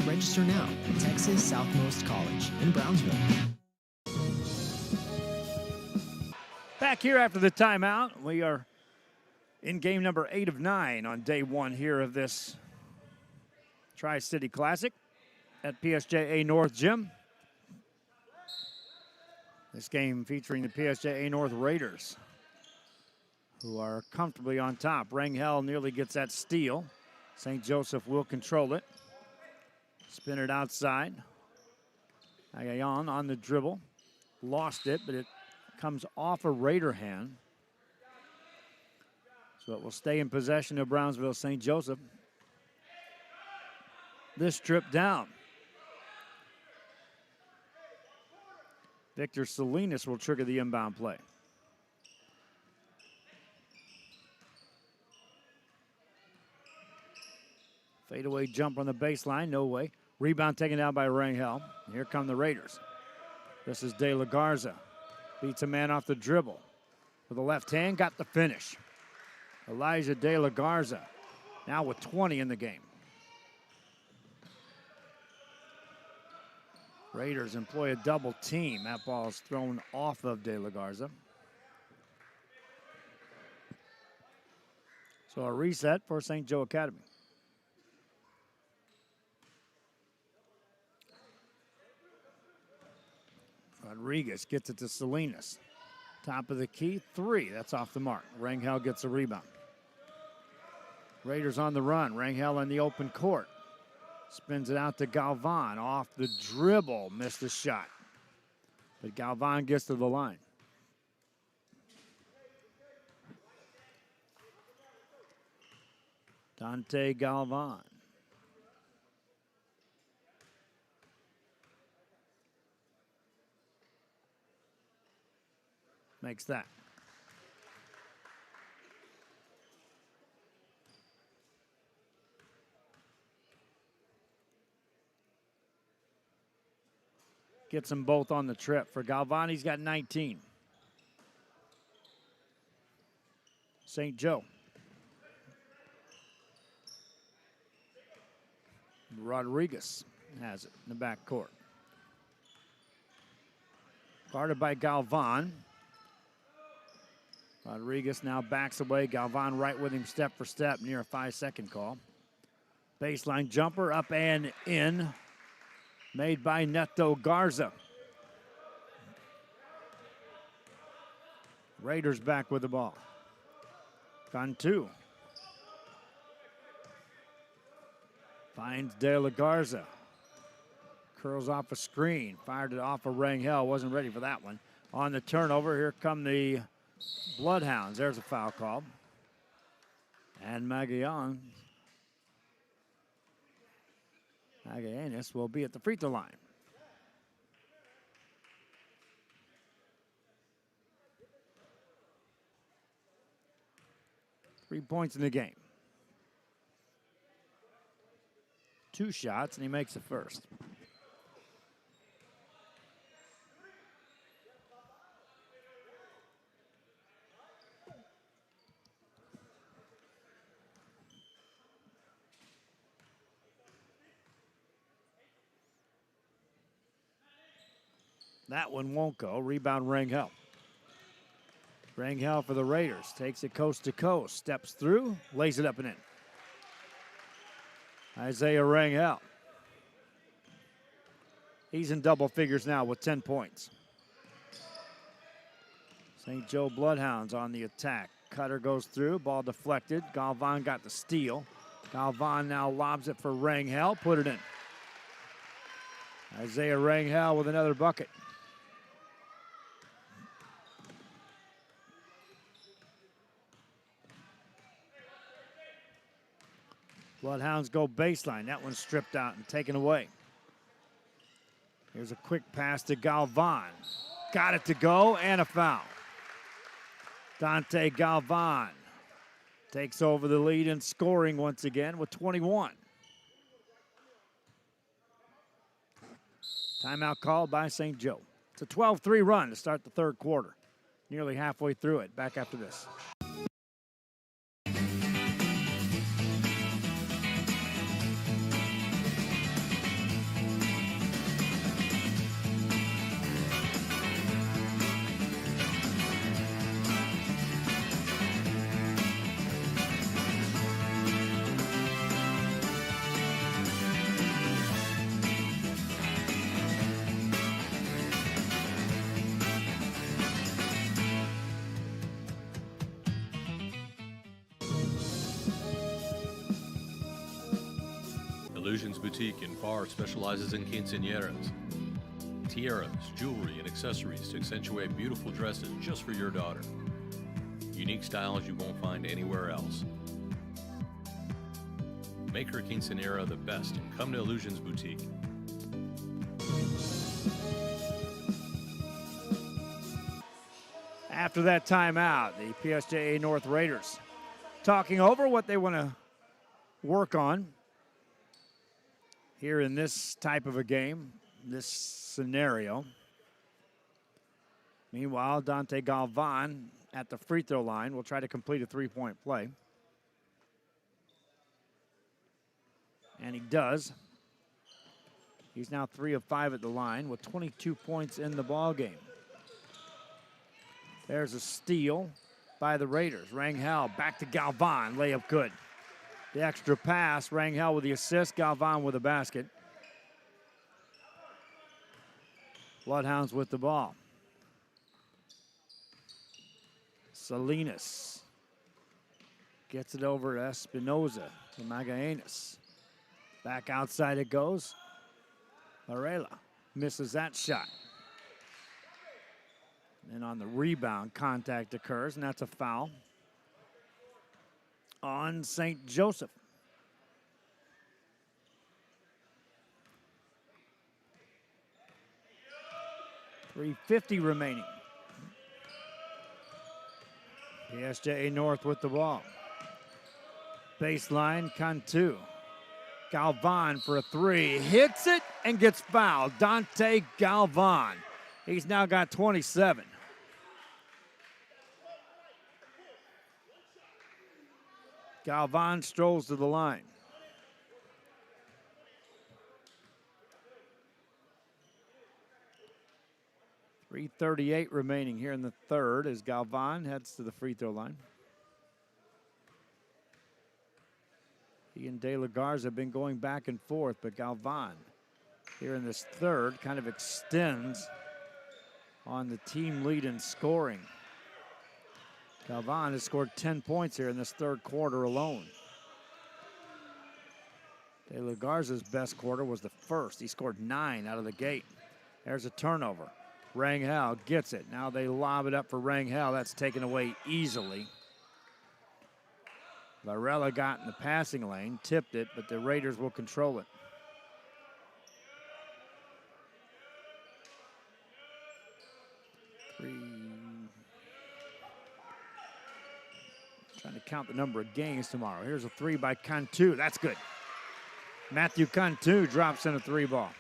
Register now at Texas Southmost College in Brownsville. Back here after the timeout. We are in game number 8 of 9 on day one here of this Tri-City Classic at PSJA North Gym. This game featuring the PSJA North Raiders, who are comfortably on top. Rangel nearly gets that steal. St. Joseph will control it. Spin it outside. Agayon on the dribble. Lost it, but it comes off a Raider hand. So it will stay in possession of Brownsville St. Joseph. This trip down. Victor Salinas will trigger the inbound play. Fadeaway jump on the baseline, no way. Rebound taken down by Rangel. Here come the Raiders. This is De La Garza. Beats a man off the dribble. With the left hand, got the finish. Elijah De La Garza now with 20 in the game. Raiders employ a double team. That ball is thrown off of De La Garza. So a reset for St. Joe Academy. Rodriguez gets it to Salinas. Top of the key, 3. That's off the mark. Rangel gets a rebound. Raiders on the run. Rangel in the open court. Spins it out to Galvan. Off the dribble. Missed the shot. But Galvan gets to the line. Dante Galvan. makes that. Gets them both on the trip. For Galvan, he's got 19. St. Joe. Rodriguez has it in the backcourt. Guarded by Galvan. Rodriguez now backs away. Galvan right with him step for step near a 5-second call. Baseline jumper up and in. Made by Neto Garza. Raiders back with the ball. Cantu. Finds De La Garza. Curls off a screen. Fired it off of Rangel. Wasn't ready for that one. On the turnover, here come the Bloodhounds. There's a foul call. And Magallanes will be at the free throw line. Three points in the game. 2 shots, and he makes the first. That one won't go. Rebound Rangel. Rangel for the Raiders. Takes it coast to coast. Steps through. Lays it up and in. Isaiah Rangel. He's in double figures now with 10 points. St. Joe Bloodhounds on the attack. Cutter goes through. Ball deflected. Galvan got the steal. Galvan now lobs it for Rangel. Put it in. Isaiah Rangel with another bucket. Bloodhounds go baseline. That one's stripped out and taken away. Here's a quick pass to Galvan. Got it to go and a foul. Dante Galvan takes over the lead in scoring once again with 21. Timeout called by St. Joe. It's a 12-3 run to start the third quarter. Nearly halfway through it. Back after this. Illusions Boutique in Far specializes in quinceañeras, tiaras, jewelry, and accessories to accentuate beautiful dresses just for your daughter. Unique styles you won't find anywhere else. Make her quinceañera the best and come to Illusions Boutique. After that timeout, the PSJA North Raiders talking over what they want to work on here in this type of a game, this scenario. Meanwhile, Dante Galvan at the free throw line will try to complete a three-point play. And he does. He's now 3 of 5 at the line with 22 points in the ball game. There's a steal by the Raiders. Rangel back to Galvan. Layup good. The extra pass. Rangel with the assist. Galvan with the basket. Bloodhounds with the ball. Salinas gets it over to Espinoza to Magallanes. Back outside it goes. Varela misses that shot. And on the rebound, contact occurs, and that's a foul on St. Joseph. .350 remaining. PSJA North with the ball. Baseline, Cantu. Galvan for a three. Hits it and gets fouled. Dante Galvan. He's now got 27. Galvan strolls to the line. .338 remaining here in the third as Galvan heads to the free throw line. He and De La Garza have been going back and forth, but Galvan here in this third kind of extends on the team lead in scoring. Galvan has scored 10 points here in this third quarter alone. De La Garza's best quarter was the first. He scored 9 out of the gate. There's a turnover. Rangel gets it. Now they lob it up for Rangel. That's taken away easily. Varela got in the passing lane, tipped it, but the Raiders will control it. Trying to count the number of games tomorrow. Here's a three by Cantu. That's good. Matthew Cantu drops in a three ball.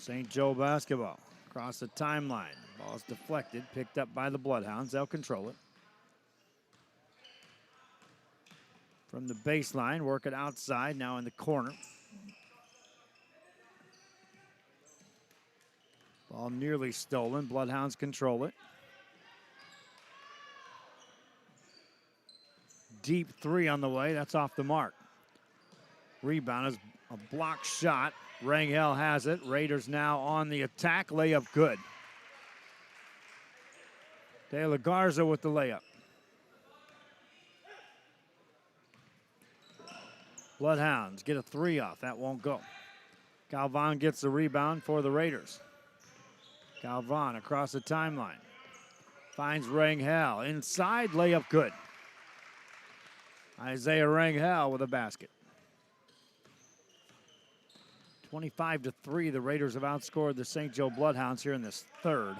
St. Joe basketball across the timeline. Ball's deflected, picked up by the Bloodhounds. They'll control it. From the baseline, work it outside, now in the corner. Ball nearly stolen. Bloodhounds control it. Deep three on the way. That's off the mark. Rebound is a block shot. Rangel has it. Raiders now on the attack. Layup good. De La Garza with the layup. Bloodhounds get a three off. That won't go. Galvan gets the rebound for the Raiders. Galvan across the timeline. Finds Rangel. Inside, layup good. Isaiah Rangel with a basket. 25-3, the Raiders have outscored the St. Joe Bloodhounds here in this third.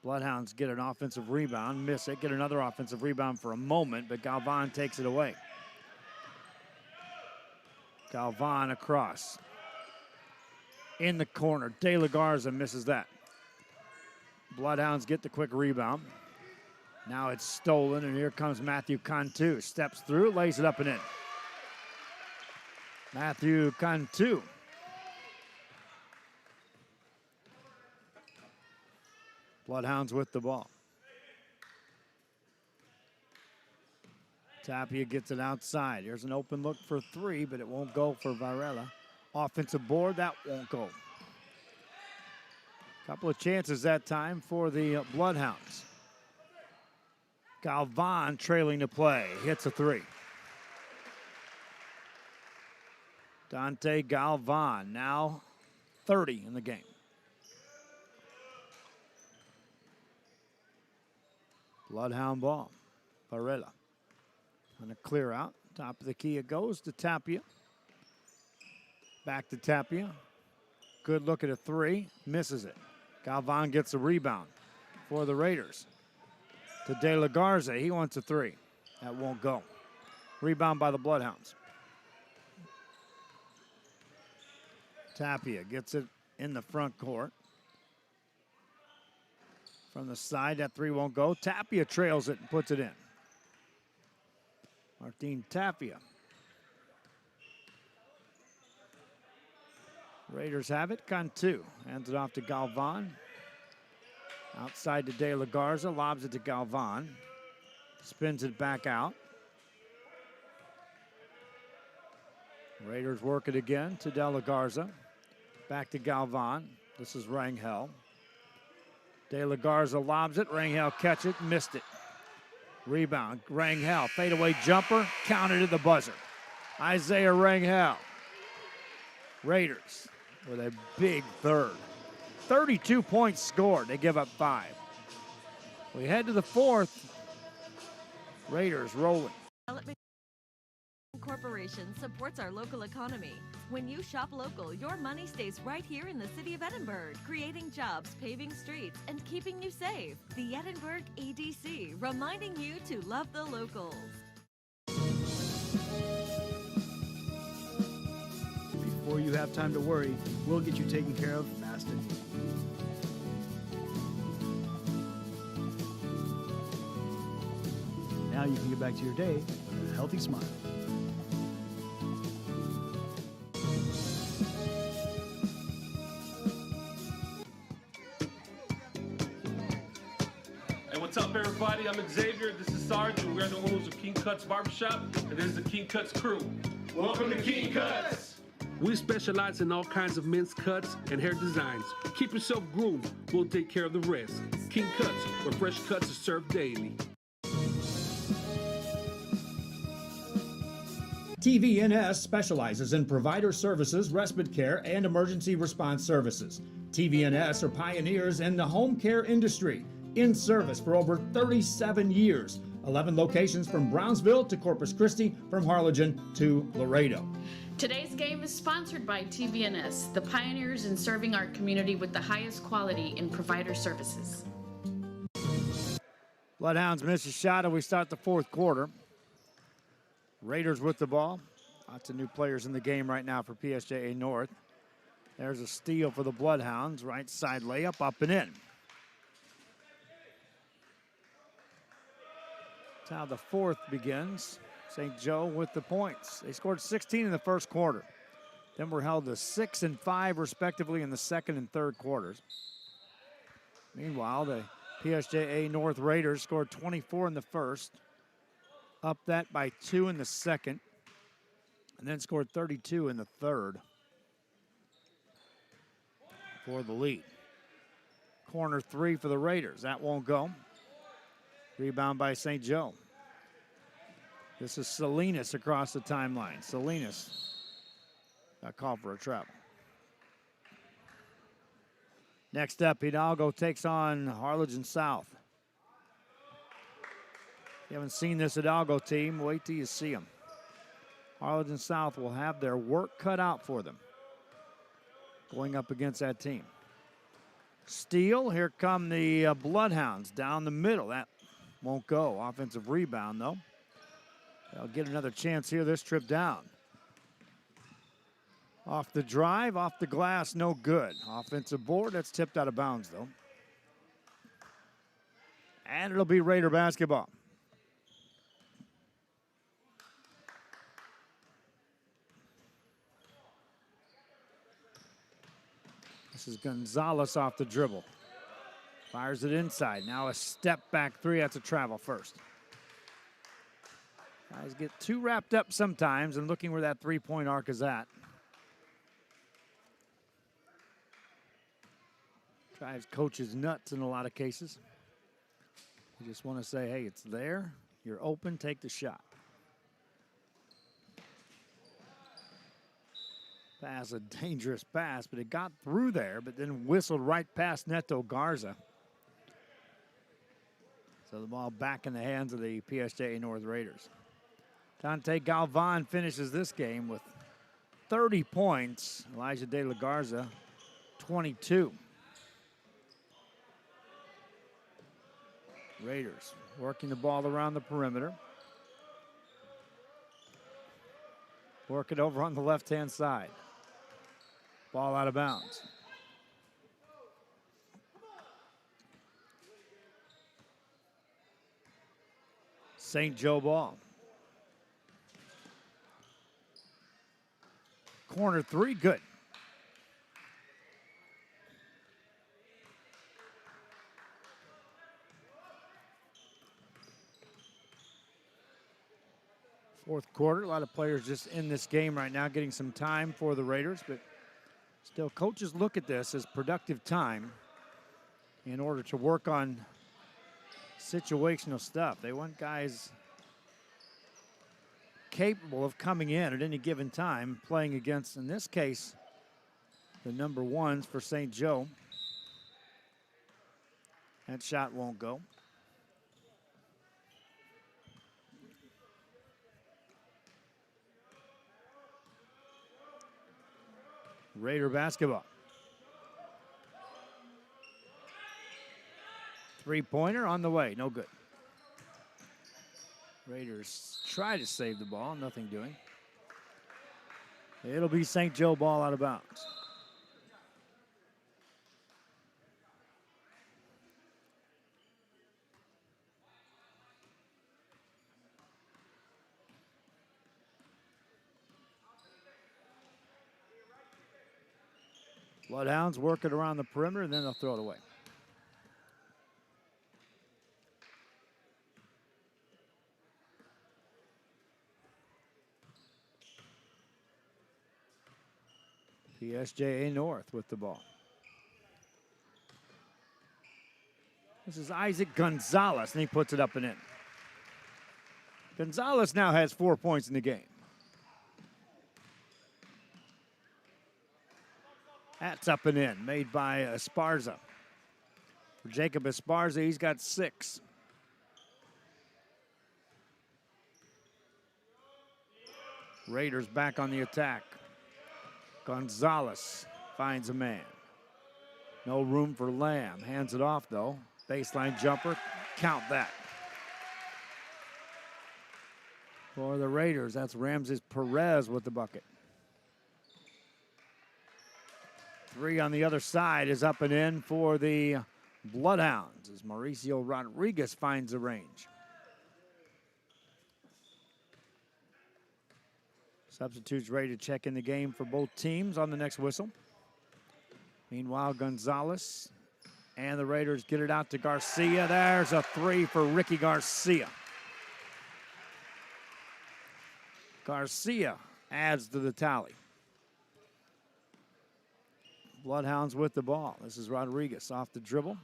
Bloodhounds get an offensive rebound, miss it, get another offensive rebound for a moment, but Galvan takes it away. Galvan across. In the corner, De La Garza misses that. Bloodhounds get the quick rebound. Now it's stolen, and here comes Matthew Cantu. Steps through, lays it up and in. Matthew Cantu. Bloodhounds with the ball. Tapia gets it outside. Here's an open look for three, but it won't go for Varela. Offensive board, that won't go. Couple of chances that time for the Bloodhounds. Galvan trailing to play, hits a three. Dante Galvan now 30 in the game. Bloodhound ball. Varela on a clear out. Top of the key it goes to Tapia. Back to Tapia. Good look at a three. Misses it. Galvan gets a rebound for the Raiders. To De La Garza. He wants a three. That won't go. Rebound by the Bloodhounds. Tapia gets it in the front court. From the side, that three won't go. Tapia trails it and puts it in. Martin Tapia. Raiders have it. Cantu hands it off to Galvan. Outside to De La Garza, lobs it to Galvan. Spins it back out. Raiders work it again to De La Garza. Back to Galvan. This is Rangel. De La Garza lobs it. Rangel catch it, missed it. Rebound, Rangel, fadeaway jumper, counted at the buzzer. Isaiah Rangel. Raiders with a big third. 32 points scored. They give up 5. We head to the fourth. Raiders rolling. Corporation supports our local economy. When you shop local, your money stays right here in the city of Edinburgh, creating jobs, paving streets, and keeping you safe. The Edinburgh EDC, reminding you to love the locals. Before you have time to worry, we'll get you taken care of fast and easy. Now you can get back to your day with a healthy smile. Hey, what's up, everybody? I'm Xavier. This is Sarge, and we're the owners of King Cuts Barbershop, and this is the King Cuts crew. Welcome to King Cuts. We specialize in all kinds of men's cuts and hair designs. Keep yourself groomed. We'll take care of the rest. King Cuts, where fresh cuts are served daily. TVNS specializes in provider services, respite care, and emergency response services. TVNS are pioneers in the home care industry, in service for over 37 years. 11 locations from Brownsville to Corpus Christi, from Harlingen to Laredo. Today's game is sponsored by TVNS, the pioneers in serving our community with the highest quality in provider services. Bloodhounds miss a shot, and we start the fourth quarter. Raiders with the ball. Lots of new players in the game right now for PSJA North. There's a steal for the Bloodhounds. Right side layup, up and in. That's how the fourth begins. St. Joe with the points. They scored 16 in the first quarter. Then were held to 6 and 5 respectively in the second and third quarters. Meanwhile, the PSJA North Raiders scored 24 in the first, up that by 2 in the second, and then scored 32 in the third for the lead. Corner three for the Raiders. That won't go. Rebound by St. Joe. This is Salinas across the timeline. Salinas got called for a travel. Next up, Hidalgo takes on Harlingen South. If you haven't seen this Hidalgo team, wait till you see them. Harlingen South will have their work cut out for them going up against that team. Steal, here come the Bloodhounds down the middle. That won't go. Offensive rebound, though. They'll get another chance here this trip down. Off the drive, off the glass, no good. Offensive board, that's tipped out of bounds, though. And it'll be Raider basketball. This is Gonzalez off the dribble. Fires it inside. Now a step back three. That's a travel first. Guys get too wrapped up sometimes and looking where that three-point arc is at. Drives coaches nuts in a lot of cases. You just want to say, hey, it's there. You're open. Take the shot. Pass, a dangerous pass, but it got through there, but then whistled right past Neto Garza. So the ball back in the hands of the PSJA North Raiders. Dante Galvan finishes this game with 30 points. Elijah De La Garza, 22. Raiders working the ball around the perimeter. Work it over on the left-hand side. Ball out of bounds. St. Joe ball. Corner three, good. Fourth quarter, a lot of players just in this game right now, getting some time for the Raiders, but still, coaches look at this as productive time in order to work on situational stuff. They want guys capable of coming in at any given time, playing against, in this case, the number ones for St. Joe. That shot won't go. Raider basketball. Three-pointer on the way, no good. Raiders try to save the ball, nothing doing. It'll be St. Joe ball out of bounds. Bloodhounds work it around the perimeter, and then they'll throw it away. PSJA North with the ball. This is Isaac Gonzalez, and he puts it up and in. Gonzalez now has 4 points in the game. That's up and in, made by Esparza. For Jacob Esparza, he's got 6. Raiders back on the attack. Gonzalez finds a man. No room for Lamb. Hands it off, though. Baseline jumper. Count that. For the Raiders, that's Ramses Perez with the bucket. 3 on the other side is up and in for the Bloodhounds as Mauricio Rodriguez finds the range. Substitutes ready to check in the game for both teams on the next whistle. Meanwhile, Gonzalez and the Raiders get it out to Garcia. There's a 3 for Ricky Garcia. Garcia adds to the tally. Bloodhounds with the ball. This is Rodriguez off the dribble.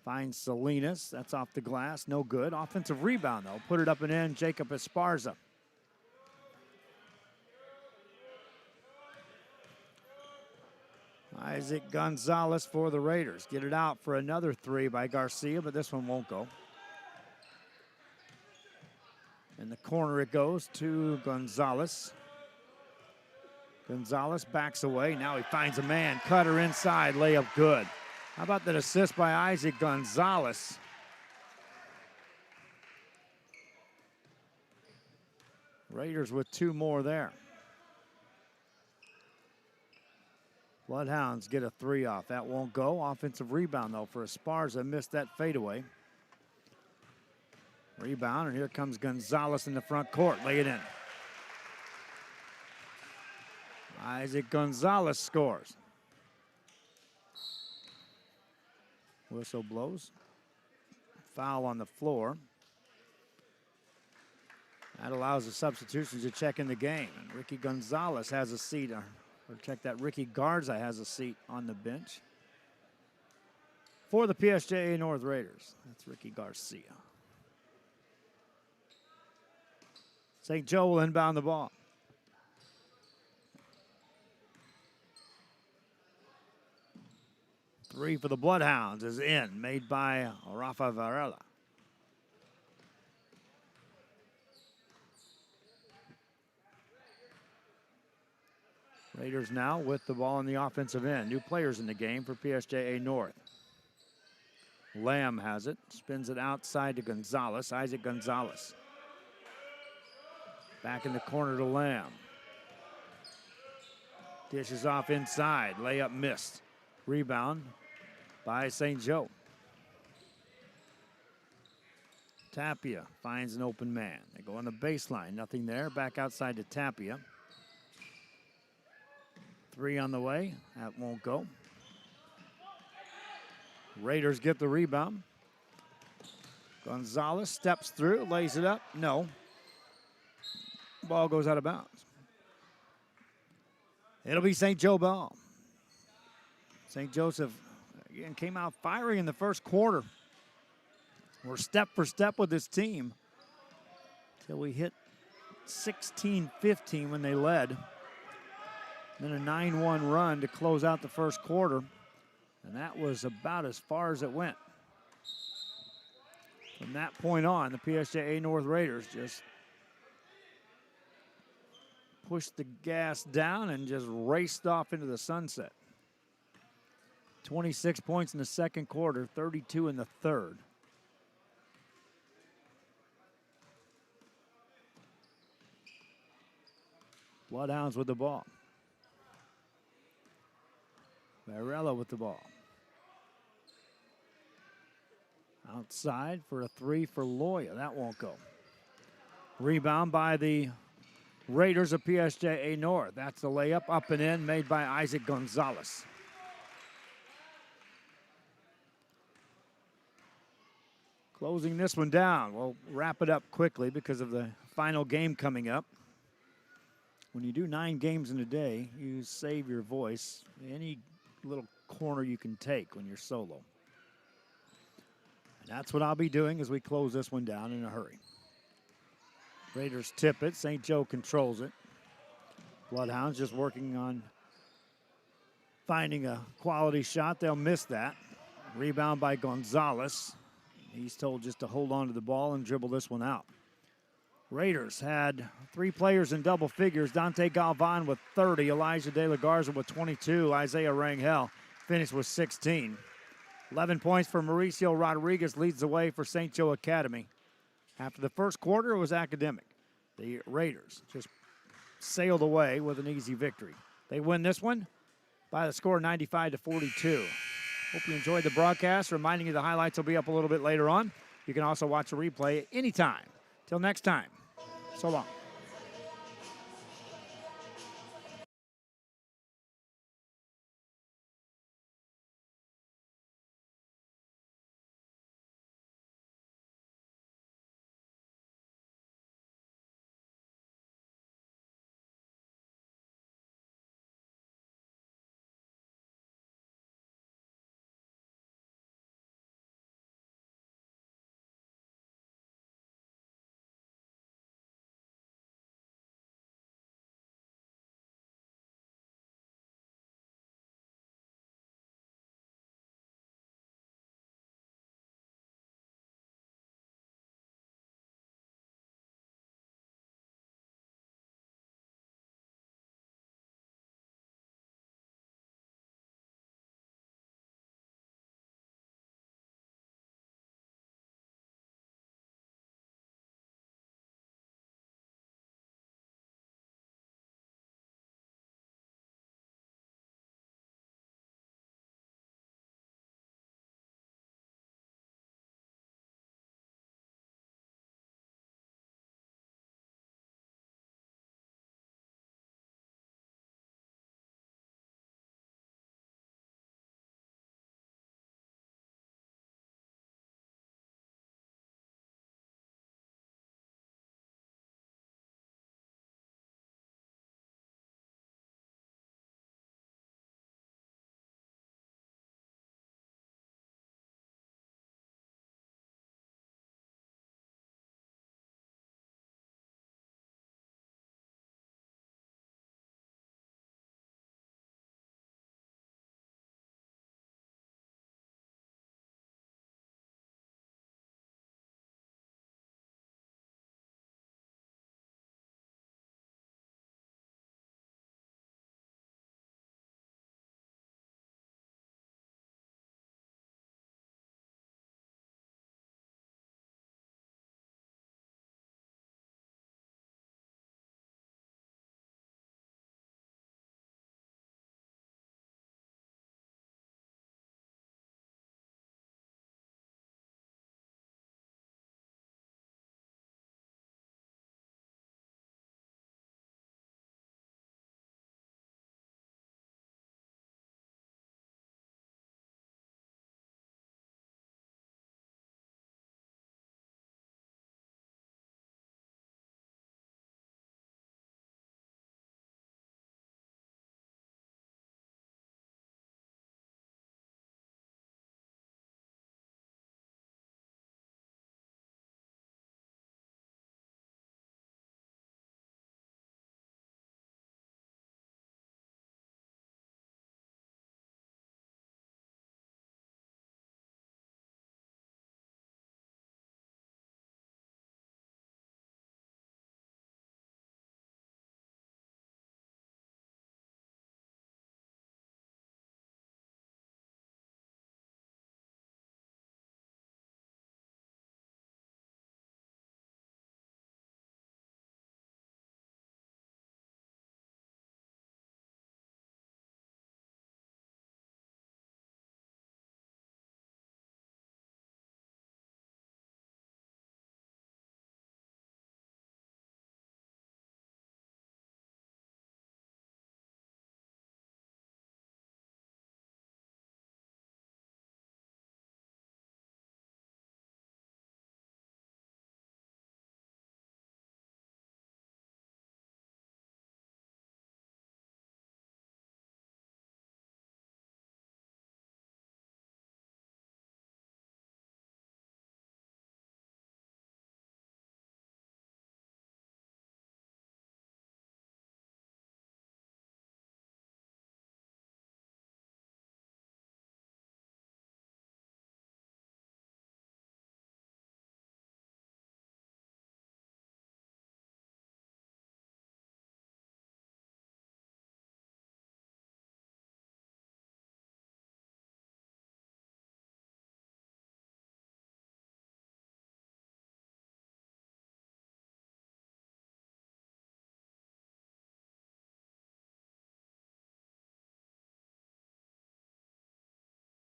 Finds Salinas. That's off the glass. No good. Offensive rebound, though. Put it up and in. Jacob Esparza. Isaac Gonzalez for the Raiders. Get it out for another 3 by Garcia, but this one won't go. In the corner it goes to Gonzalez. Gonzalez backs away. Now he finds a man. Cutter inside. Layup good. How about that assist by Isaac Gonzalez? Raiders with 2 more there. Bloodhounds get a 3 off. That won't go. Offensive rebound, though, for Esparza. Missed that fadeaway. Rebound, and here comes Gonzalez in the front court. Lay it in. Isaac Gonzalez scores. Whistle blows. Foul on the floor. That allows the substitutions to check in the game. And Ricky Gonzalez has a seat, or check that, Ricky Garza has a seat on the bench for the PSJA North Raiders. That's Ricky Garcia. St. Joe will inbound the ball. Three for the Bloodhounds is in, made by Rafa Varela. Raiders now with the ball on the offensive end. New players in the game for PSJA North. Lamb has it, spins it outside to Gonzalez, Isaac Gonzalez. Back in the corner to Lamb. Dishes off inside, layup missed. Rebound by St. Joe. Tapia finds an open man. They go on the baseline, nothing there. Back outside to Tapia. 3 on the way, that won't go. Raiders get the rebound. Gonzalez steps through, lays it up, no. Ball goes out of bounds. It'll be St. Joe ball. St. Joseph, again, came out firing in the first quarter. We're step for step with this team until we hit 16-15 when they led. Then a 9-1 run to close out the first quarter. And that was about as far as it went. From that point on, the PSJA North Raiders just pushed the gas down and just raced off into the sunset. 26 points in the second quarter, 32 in the third. Bloodhounds with the ball. Varela with the ball. Outside for a three for Loya. That won't go. Rebound by the Raiders of PSJA North. That's the layup up and in made by Isaac Gonzalez. Closing this one down. We'll wrap it up quickly because of the final game coming up. When you do 9 games in a day, you save your voice. Any little corner you can take when you're solo. And that's what I'll be doing as we close this one down in a hurry. Raiders tip it. St. Joe controls it. Bloodhounds just working on finding a quality shot. They'll miss that. Rebound by Gonzalez. He's told just to hold on to the ball and dribble this one out. Raiders had 3 players in double figures. Dante Galvan with 30. Elijah De La Garza with 22. Isaiah Rangel finished with 16. 11 points for Mauricio Rodriguez leads the way for St. Joe Academy. After the first quarter, it was academic. The Raiders just sailed away with an easy victory. They win this one by the score 95-42. Hope you enjoyed the broadcast. Reminding you the highlights will be up a little bit later on. You can also watch a replay anytime. Till next time, so long.